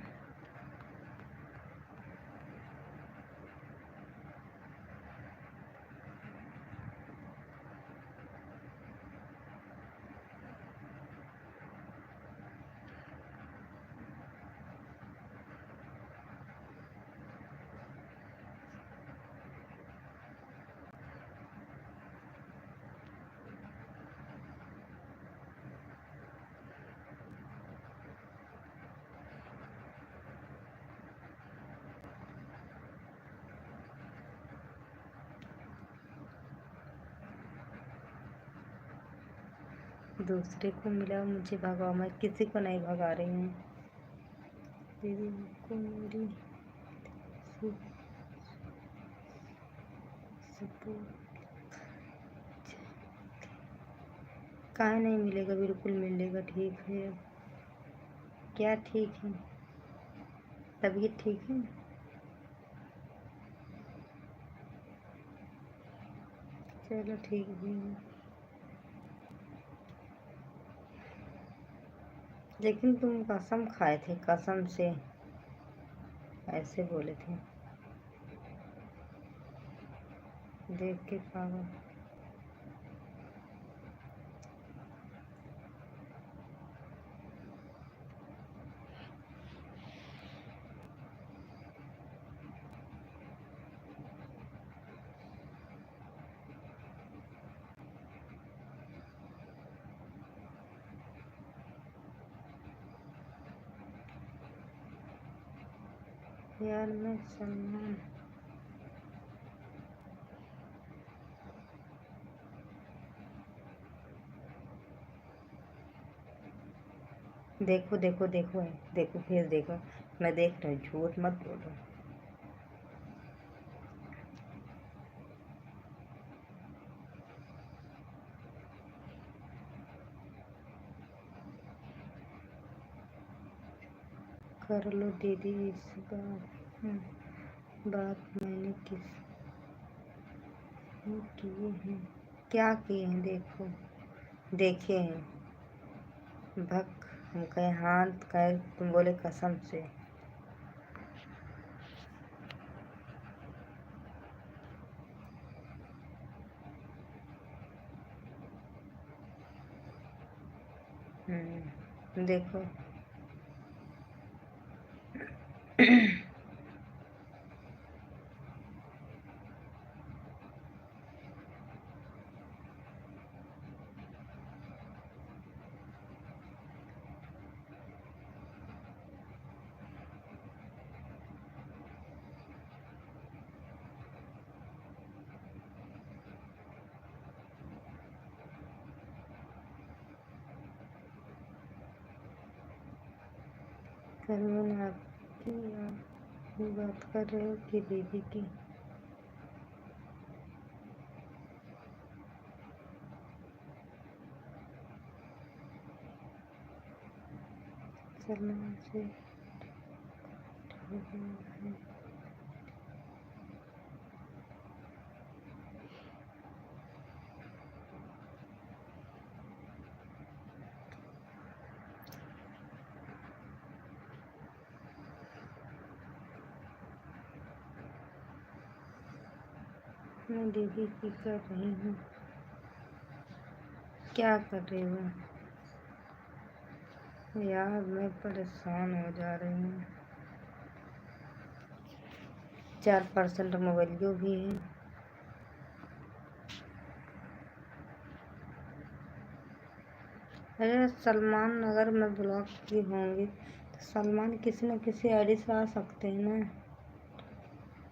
दूसरे को मिला मुझे भगाओ, मैं किसी को नहीं भगा रही हूँ दीदी। को मेरी सपोर्ट काहे नहीं मिलेगा, बिल्कुल मिलेगा। ठीक है। क्या ठीक है? तबीयत ठीक है? चलो ठीक भी है। लेकिन तुम कसम खाए थे, कसम से ऐसे बोले थे। देख के पागल। यार मैं सलमान देखो देखो देखो देखो फिर देखो। मैं देख रही हूँ, झूठ मत बोलो। कर लो दीदी इस बार बात मैंने किस किए हैं। क्या किए हैं? देखो देखे हैं। भक हम कहे हाथ कहे, तुम बोले कसम से। देखो सलमान आपकी बात कर रहे हो कि दीदी की? सलमान से मैं दीदी की कर रही हूँ। क्या कर रही हूँ? यार मैं परेशान हो जा रही हूँ। 4% मोबाइल जो भी है। अरे सलमान अगर मैं ब्लॉक की होंगी तो सलमान किसी न किसी आईडी से आ सकते हैं ना।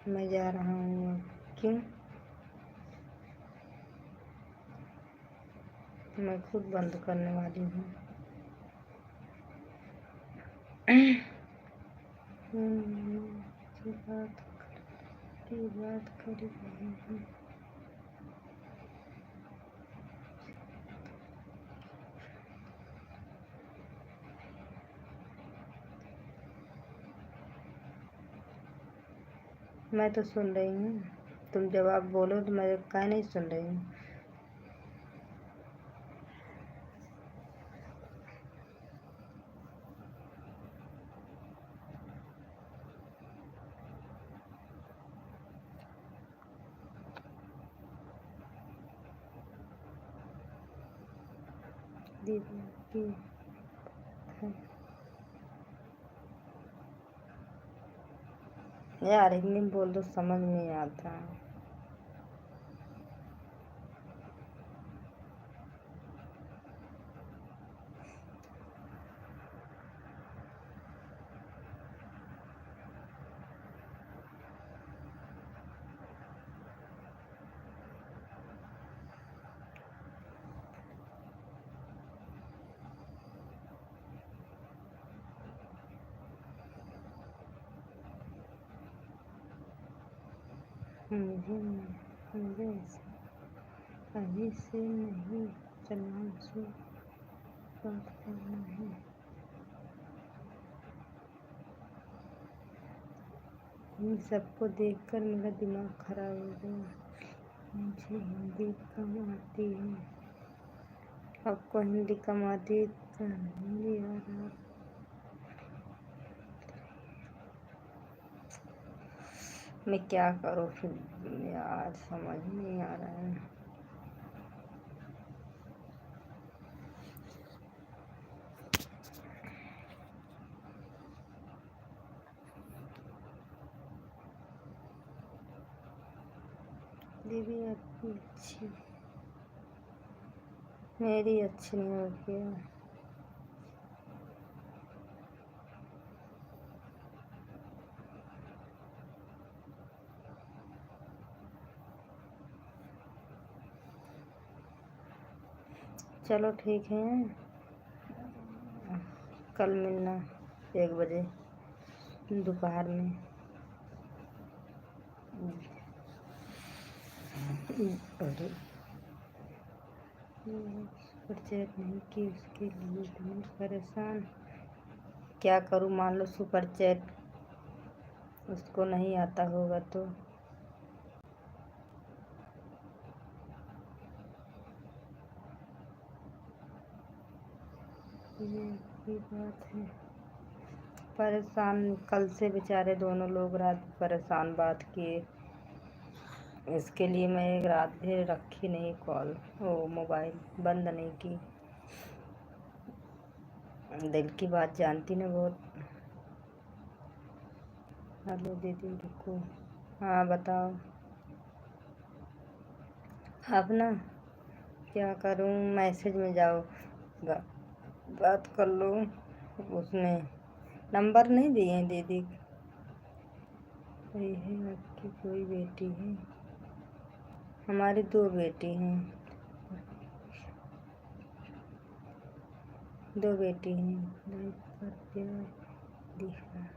मैं जा रहा हूँ। क्यों? मैं खुद बंद करने वाली हूँ। बात कर रही हूँ। मैं तो सुन रही हूँ, तुम जवाब बोलो तो मैं काहे नहीं सुन रही हूँ। दीदी की है। यार हिंदी में बोल दो, समझ नहीं आता। मुझे अभी से नहीं, सलमान से बात करना है। इन सबको देखकर मेरा दिमाग खराब हो गया। मुझे हिंदी कम आती है। आपको हिंदी कम आती है तो हिंदी आ रहा। मैं क्या करूँ फिर यार, समझ नहीं आ रहा है। दीदी आपकी अच्छी, मेरी अच्छी नहीं होती है। चलो ठीक है, कल मिलना 1 बजे दोपहर में। अरे सुपर चैट नहीं की, उसके लिए इतनी परेशान। क्या करूँ, मान लो सुपर चैट उसको नहीं आता होगा तो। ये की बात है, परेशान। कल से बेचारे दोनों लोग रात परेशान बात किए। इसके लिए मैं एक रात भी रखी नहीं कॉल, वो मोबाइल बंद नहीं की। दिल की बात जानती ना बहुत। हेलो दीदी रुको। हाँ बताओ। अब ना क्या करूँ, मैसेज में जाओ, बात कर लो। उसमें नंबर नहीं दिए हैं दीदी। ये है आपकी कोई बेटी है? हमारी 2 बेटी हैं। 2 बेटी हैं। लाइफ पर प्यार दिख रहा है।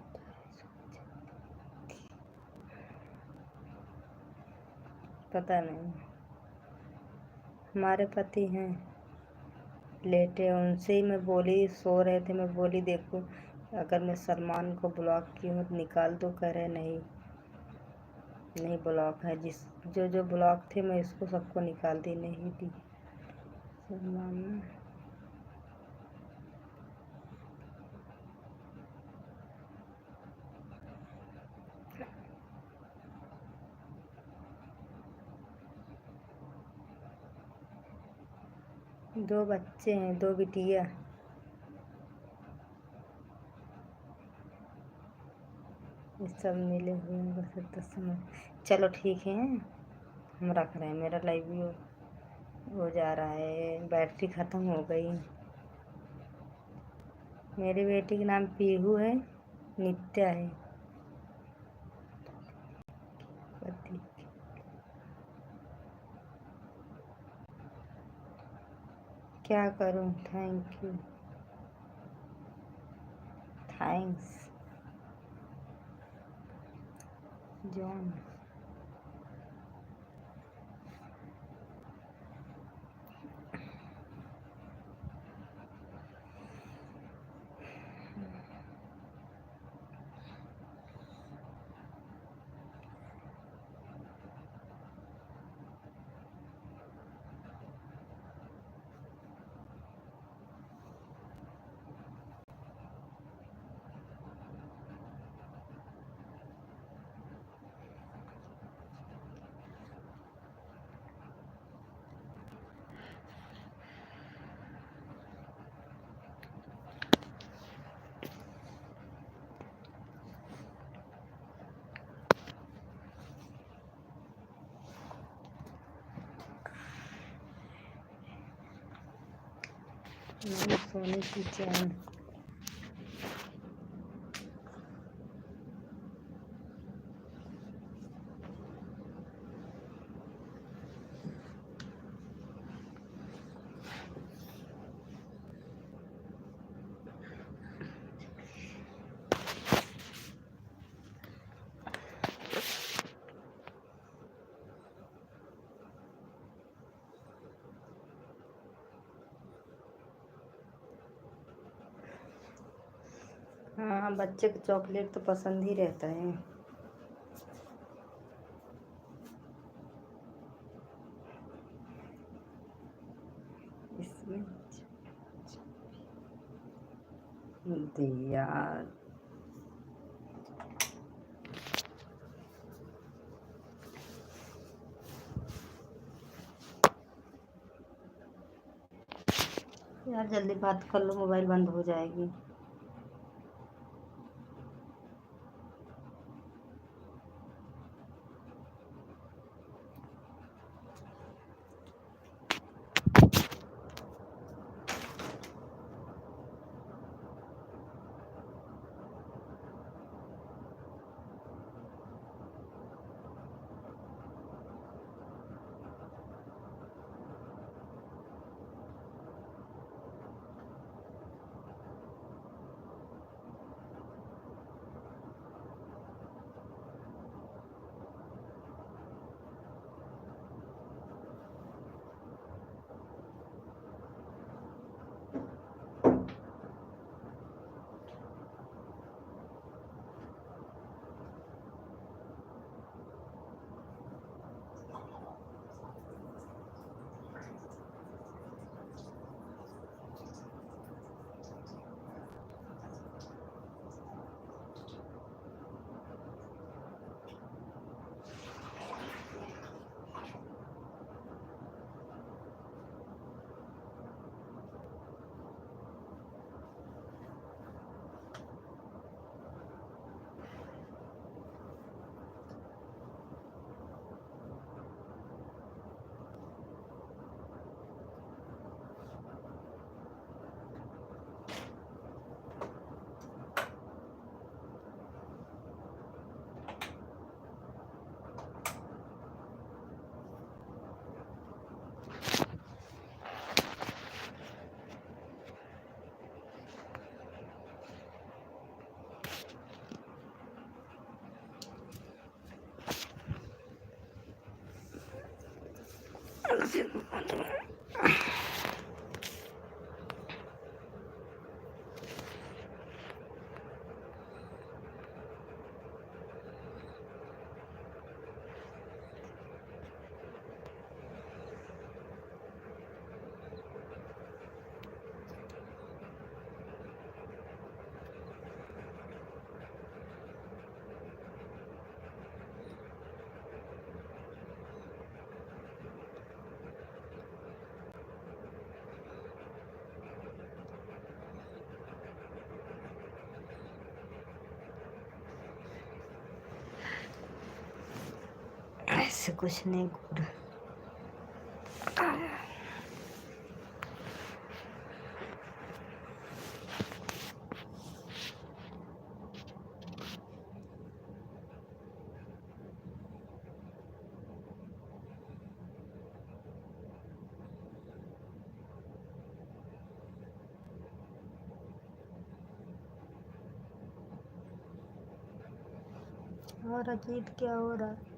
पता नहीं। हमारे पति हैं लेटे, उनसे ही मैं बोली, सो रहे थे। मैं बोली देखो अगर मैं सलमान को ब्लॉक की हूँ तो निकाल दो। कह रहे नहीं, नहीं ब्लॉक है। जिस जो जो ब्लॉक थे मैं इसको सबको निकाल दी, नहीं दी सलमान ने। 2 बच्चे हैं, 2 बिटिया। ये सब मिले हुए हैं बस तो समय। चलो ठीक है, हम रख रहे हैं। मेरा लाइव भी हो जा रहा है, बैटरी ख़त्म हो गई। मेरी बेटी का नाम पीहू है, नित्या है। पति क्या करूं, थैंक यू, थैंक्स जॉन। नहीं सोने की चैन। हाँ, बच्चे को चॉकलेट तो पसंद ही रहता है। इसमें दिया यार, जल्दी बात कर लो, मोबाइल बंद हो जाएगी। ऐसे कुछ नहीं गुड। और अजीत क्या हो रहा है?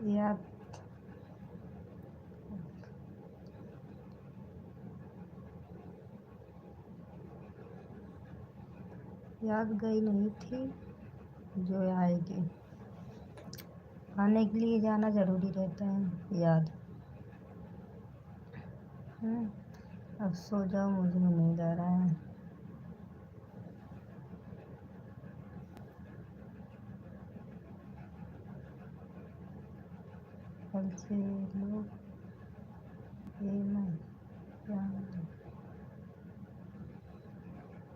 याद याद गई नहीं थी, जो आएगी। आने के लिए जाना ज़रूरी रहता है याद। अब सो जाओ, मुझे नींद आ रहा है। कल से लोग ये मैं जान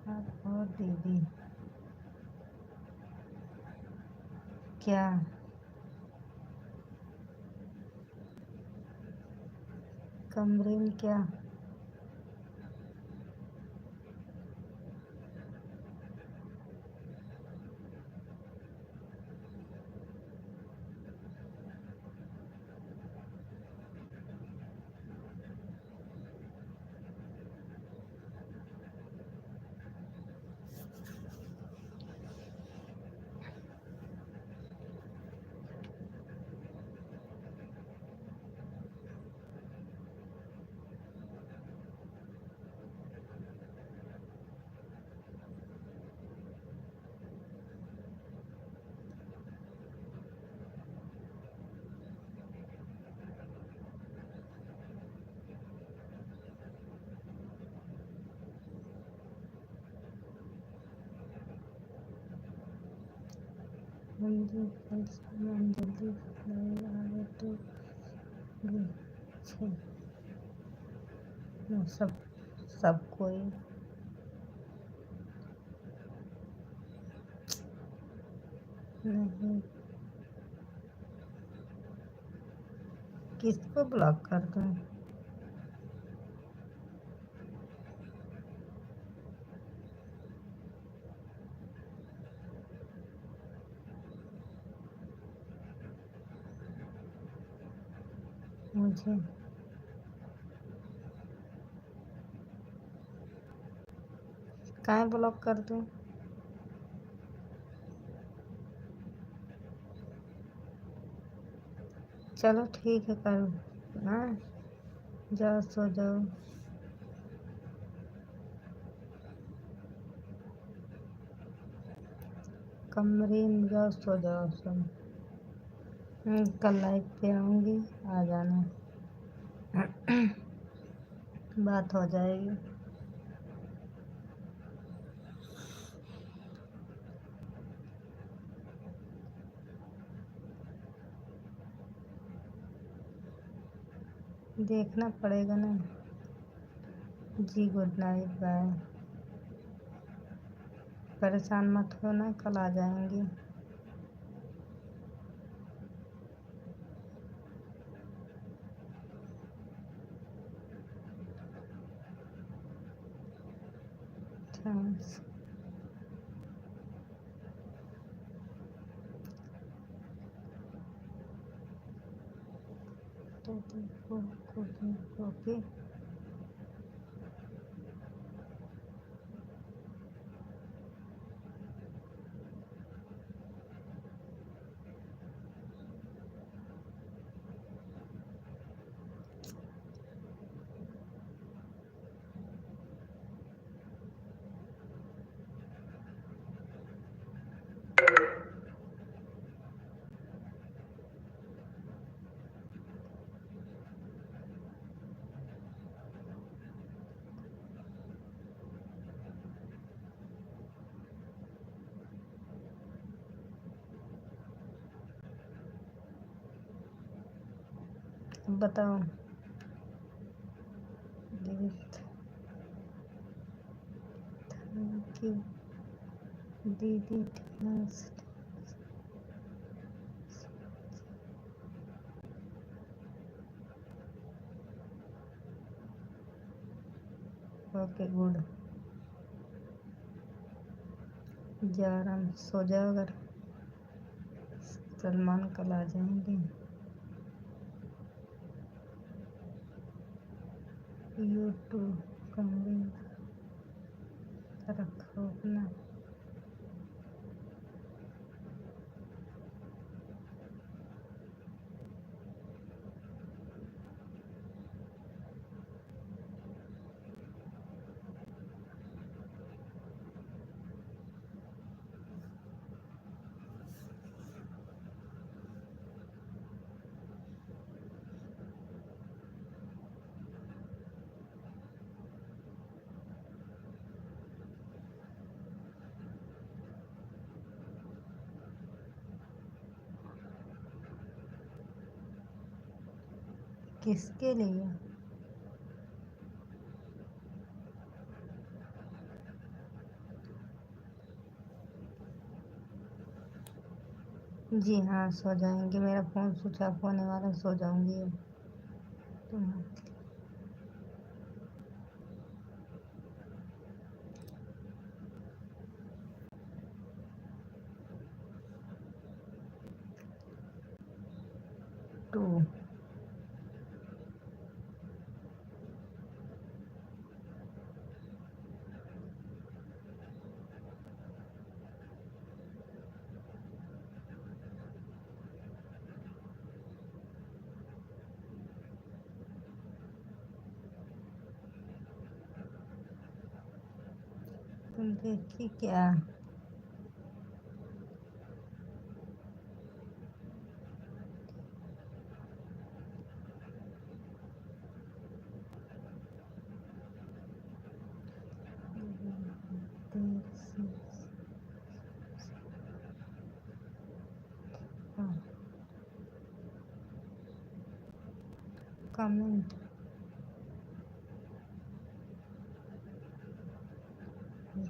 आप और दीदी क्या कमरे में क्या मुझे कल सामान जल्दी नहीं आए तो भी छे न सब कोई नहीं। किसको ब्लॉक कर दूं? मुझे काहे ब्लॉक कर दूं? चलो ठीक है, कर हाँ, जाओ सो जाओ। कमरे में जाओ, सो जाओ सब। कल लाइव पे आऊँगी, आ जाना। बात हो जाएगी। देखना पड़ेगा ना। जी गुड नाइट, बाय। परेशान मत होना, कल आ जाएंगी। थैंक्स। तो देखो ओके। बताओ दीदी। थैंक यू दीदी। थैंक्स। Okay good. जा आराम सो जाओ। अगर सलमान कल आ जाएंगे। यूट्यूब कमरे रखो अपना। किसके लिए? जी हाँ, सो जाएंगे। मेरा फ़ोन स्विच ऑफ होने वाला, सो जाऊंगी अब। तुम 2 तुम देखी क्या? देर से कमेंट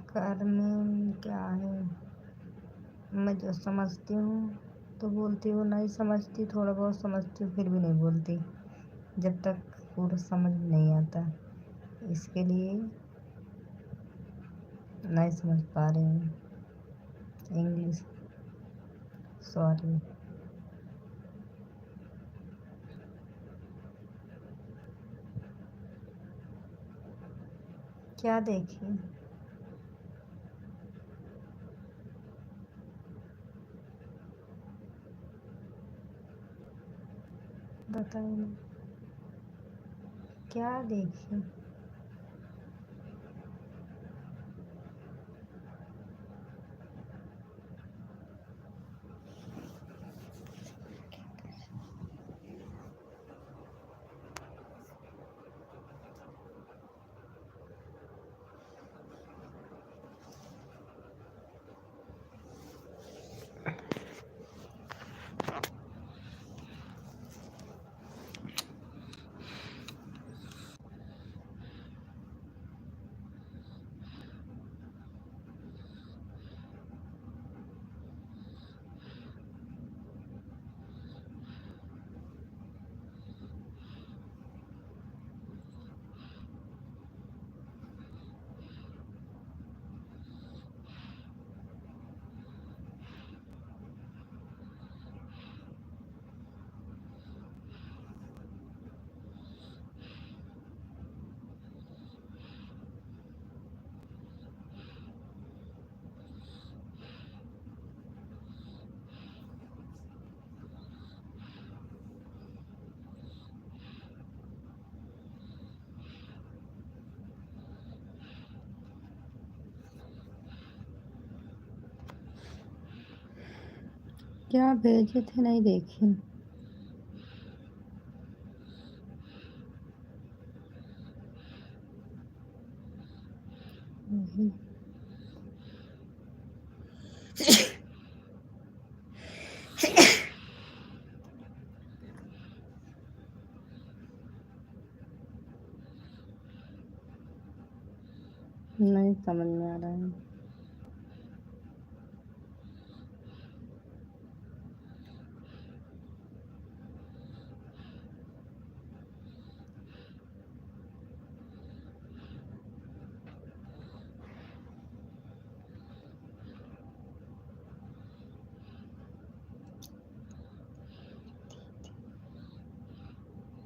कर में क्या है? मैं जो समझती हूँ तो बोलती हूँ, नहीं समझती थोड़ा बहुत समझती हूँ फिर भी नहीं बोलती, जब तक पूरा समझ नहीं आता। इसके लिए नहीं समझ पा रही हूँ इंग्लिश। सॉरी। क्या देखी? बताइए ना, क्या देखी? क्या भेजे थे? नहीं देखी। नहीं। नहीं समझ में आ रहा है।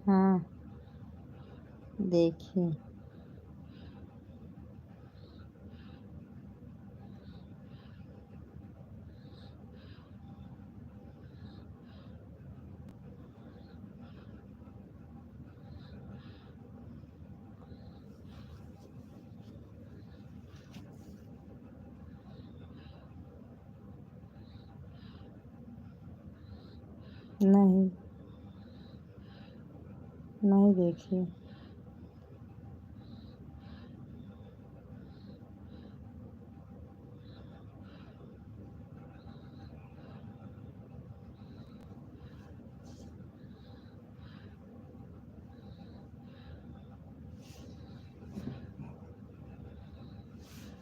हाँ, देखिए। नहीं, नहीं देखी।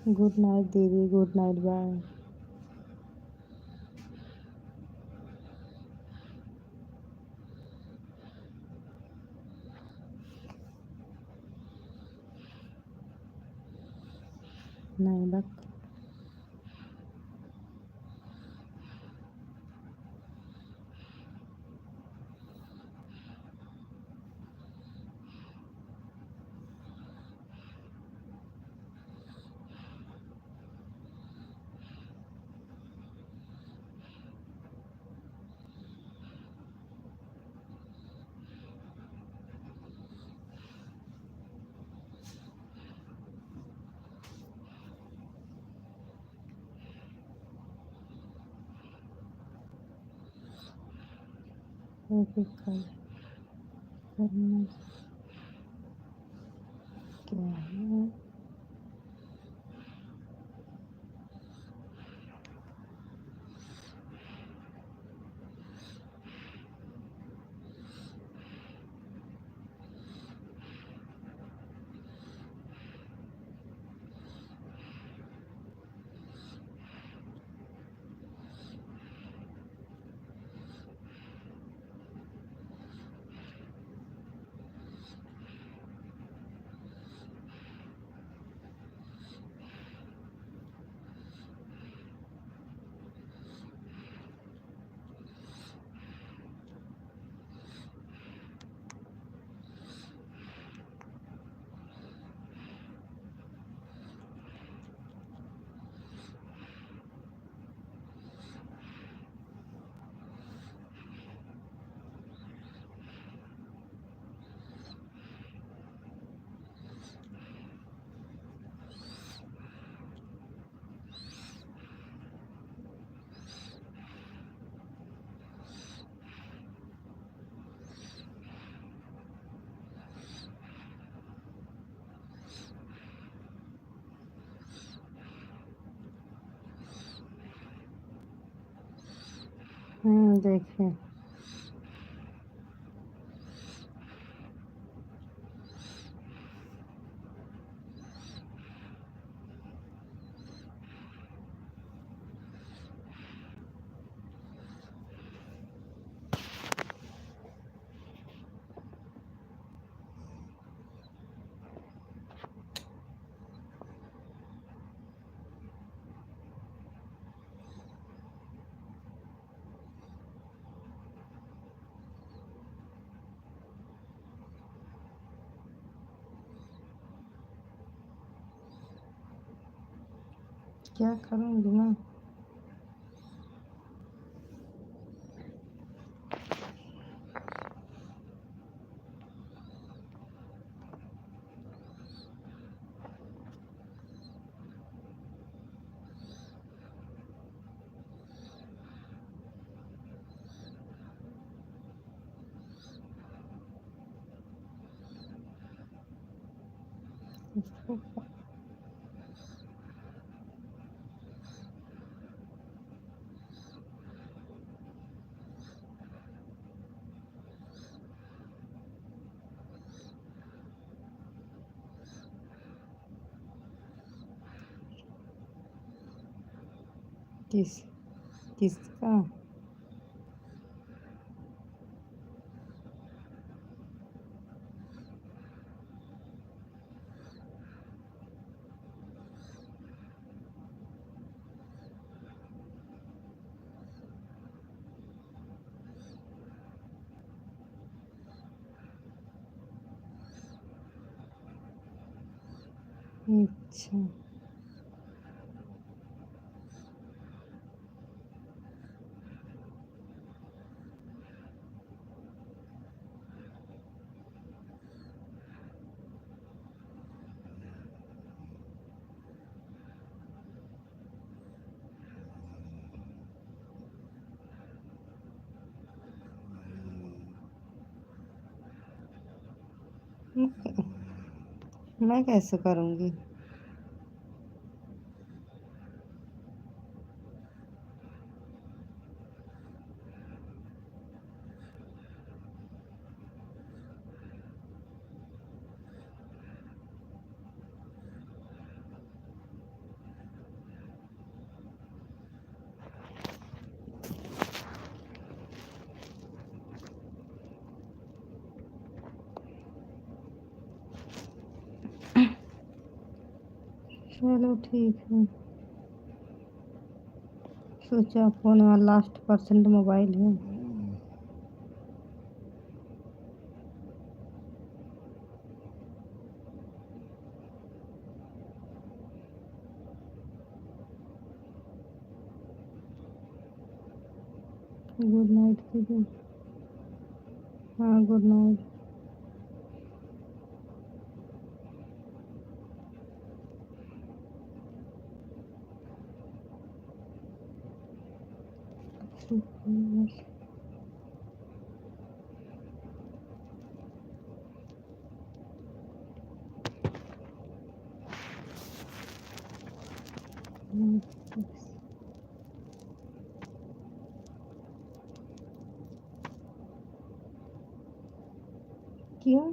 गुड नाइट दीदी, गुड नाइट, बाय। नहीं बक। ओके कल करना क्या है? देखिए। क्या करूँगी मैं? इसको किस किसका? अच्छा। मैं कैसे करूँगी? चलो ठीक है। स्विच ऑफ होने वाला लास्ट परसेंट मोबाइल है। गुड नाइट दीदी। हाँ गुड नाइट। क्यों?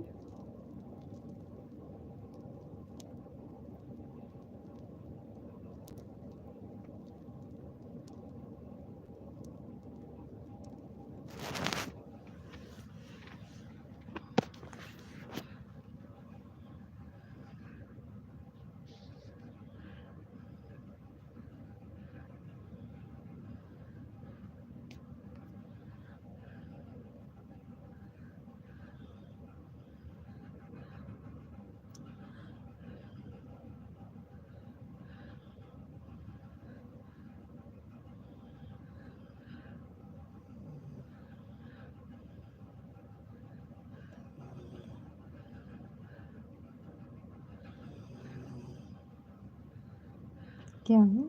क्या है?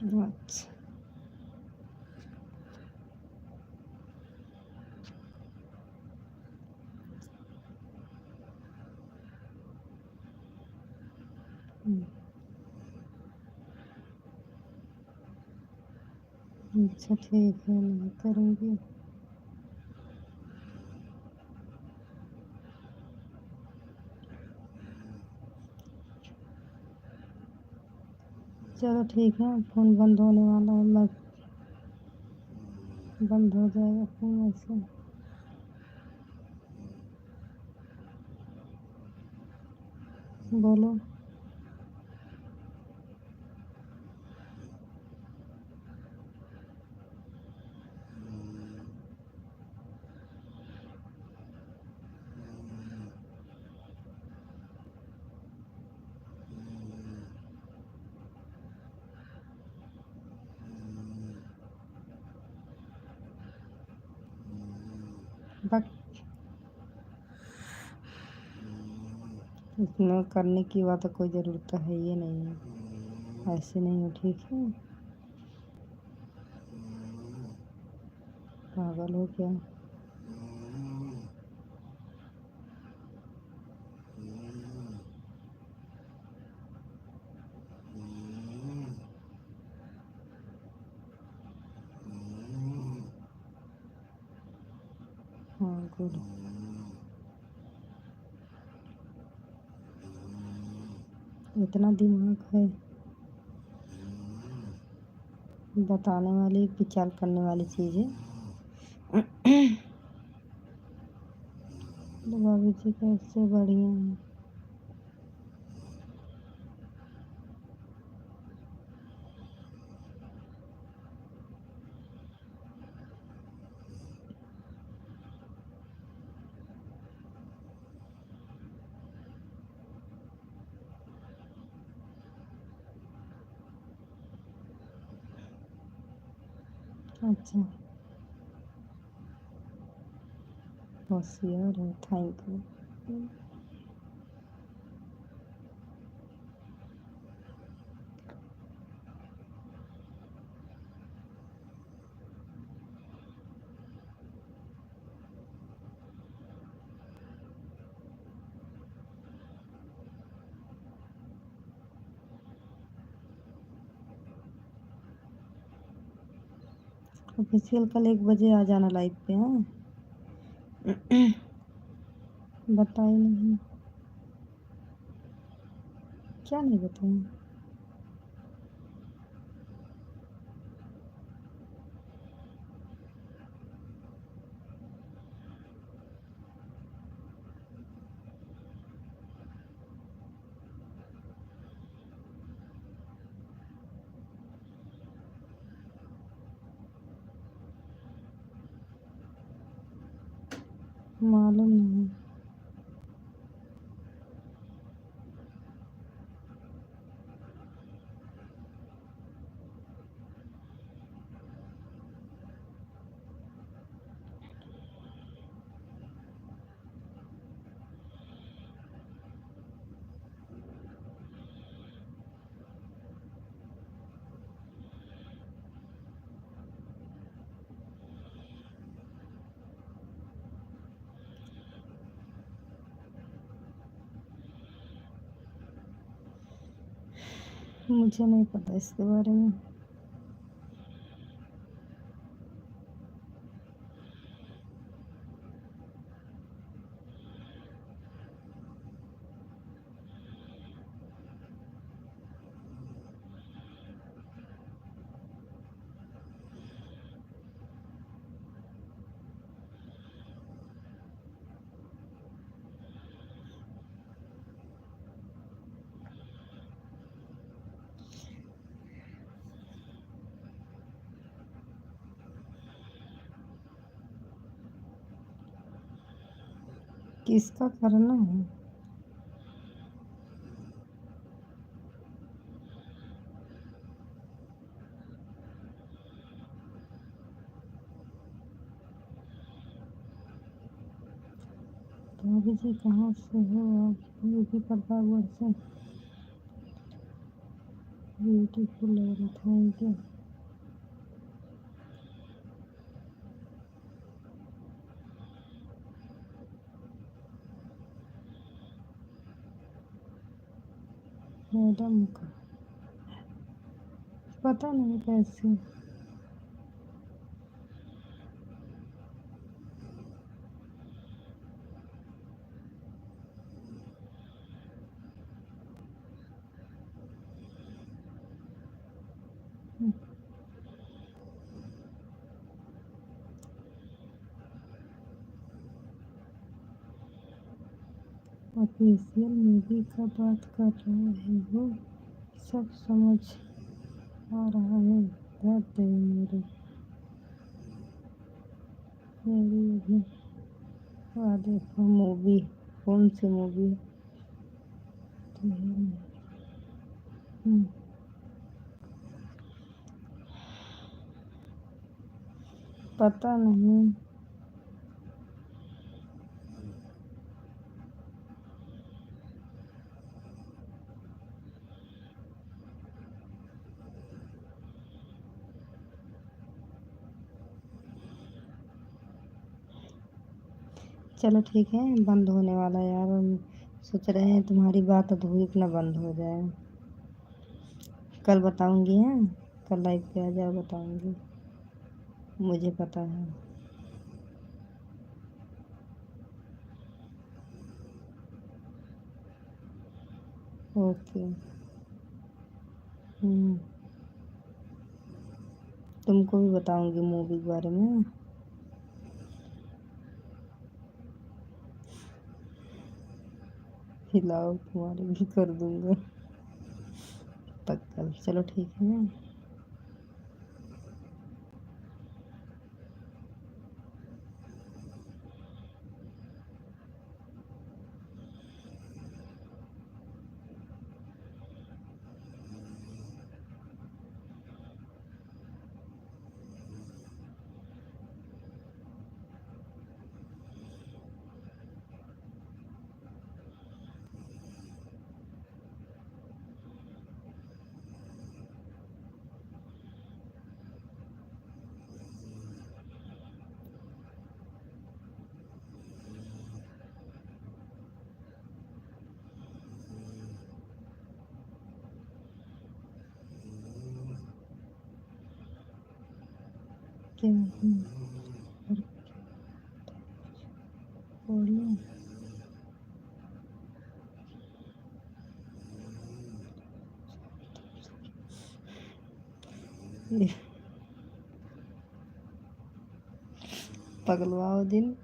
अच्छा। अच्छा ठीक है, नहीं करूँगी। चलो ठीक है, फ़ोन बंद होने वाला है। मैं बंद हो जाएगा फ़ोन ऐसे। बोलो। बट इतना करने की बात कोई ज़रूरत है ये नहीं है, ऐसे नहीं हो ठीक है। पागल हो क्या? हाँ गुड। इतना दिमाग है बताने वाली, विचार करने वाली चीज़ है। तो भाभी जी कैसे बढ़िया हैं। अच्छा होशियार है, थैंक यू। ऑफिशियल कल 1 बजे आ जाना लाइव पे। हाँ बताई नहीं। क्या नहीं बताई? मालूम नहीं। मुझे नहीं पता इसके बारे में। किसका करना है? भाभी जी कहाँ से हो आप? यूपी प्रतापगढ़ से। ब्यूटीफुल लग रहा था इनके। मैडम का पता नहीं कैसे। ऑफिशियल मूवी का बात कर रहे हैं वो, सब समझ आ रहा है। दर्द है मेरी मेरी अभी। देखो मूवी, कौन सी मूवी? तो पता नहीं। चलो ठीक है, बंद होने वाला है यार। हम सोच रहे हैं तुम्हारी बात अधूरी ना बंद हो जाए। कल बताऊंगी, हैं? कल लाइव पे आ जाओ, बताऊंगी। मुझे पता है। ओके। तुमको भी बताऊंगी मूवी के बारे में। हिलाओ तुम्हारी भी कर दूंगा। तक कल चलो ठीक है। क्या बोलो? ये पगलवाओ दिन।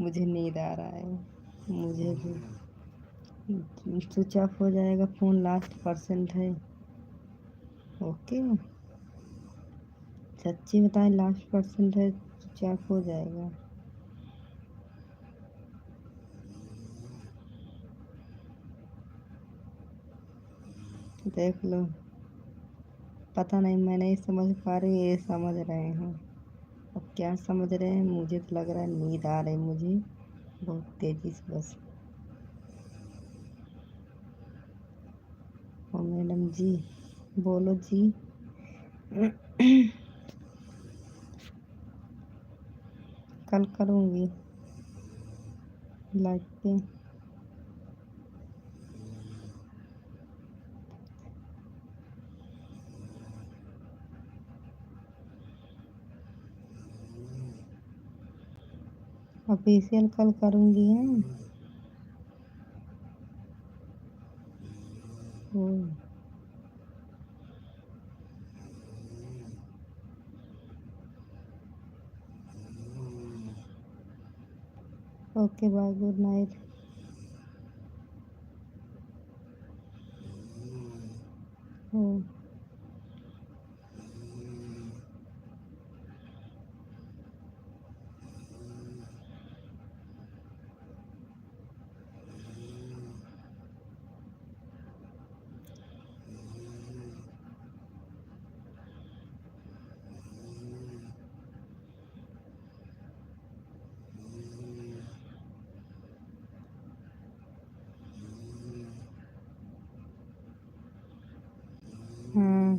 मुझे नींद आ रहा है। मुझे भी स्विच ऑफ हो जाएगा फ़ोन, लास्ट परसेंट है। ओके। सच्ची बताएं, लास्ट परसेंट है, स्विच ऑफ हो जाएगा। देख लो, पता नहीं, मैं नहीं समझ पा रही, ये समझ रहे हैं। अब क्या समझ रहे हैं, मुझे तो लग रहा है नींद आ रही मुझे बहुत तेजी से बस। ओ मैडम जी, बोलो जी। कल करूँगी लाइव पे। ऑफिशियल कल करूँगी हैं। Oh, okay bye, good night. Oh, हाँ।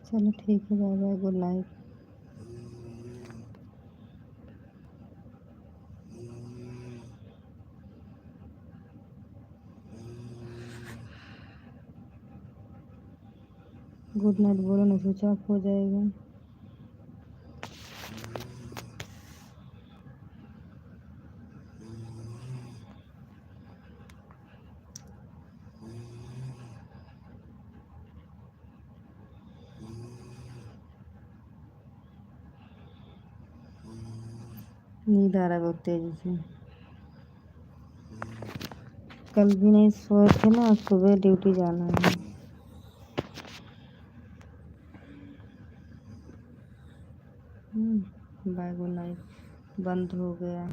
चलो ठीक है, bye bye, good night. Good night बोलो ना, स्विच ऑफ हो जाएगा। नींद आ रहा है बहुत तेजी से। कल भी नहीं सोए थे ना, सुबह ड्यूटी जाना है। Bye, good night. बंद हो गया।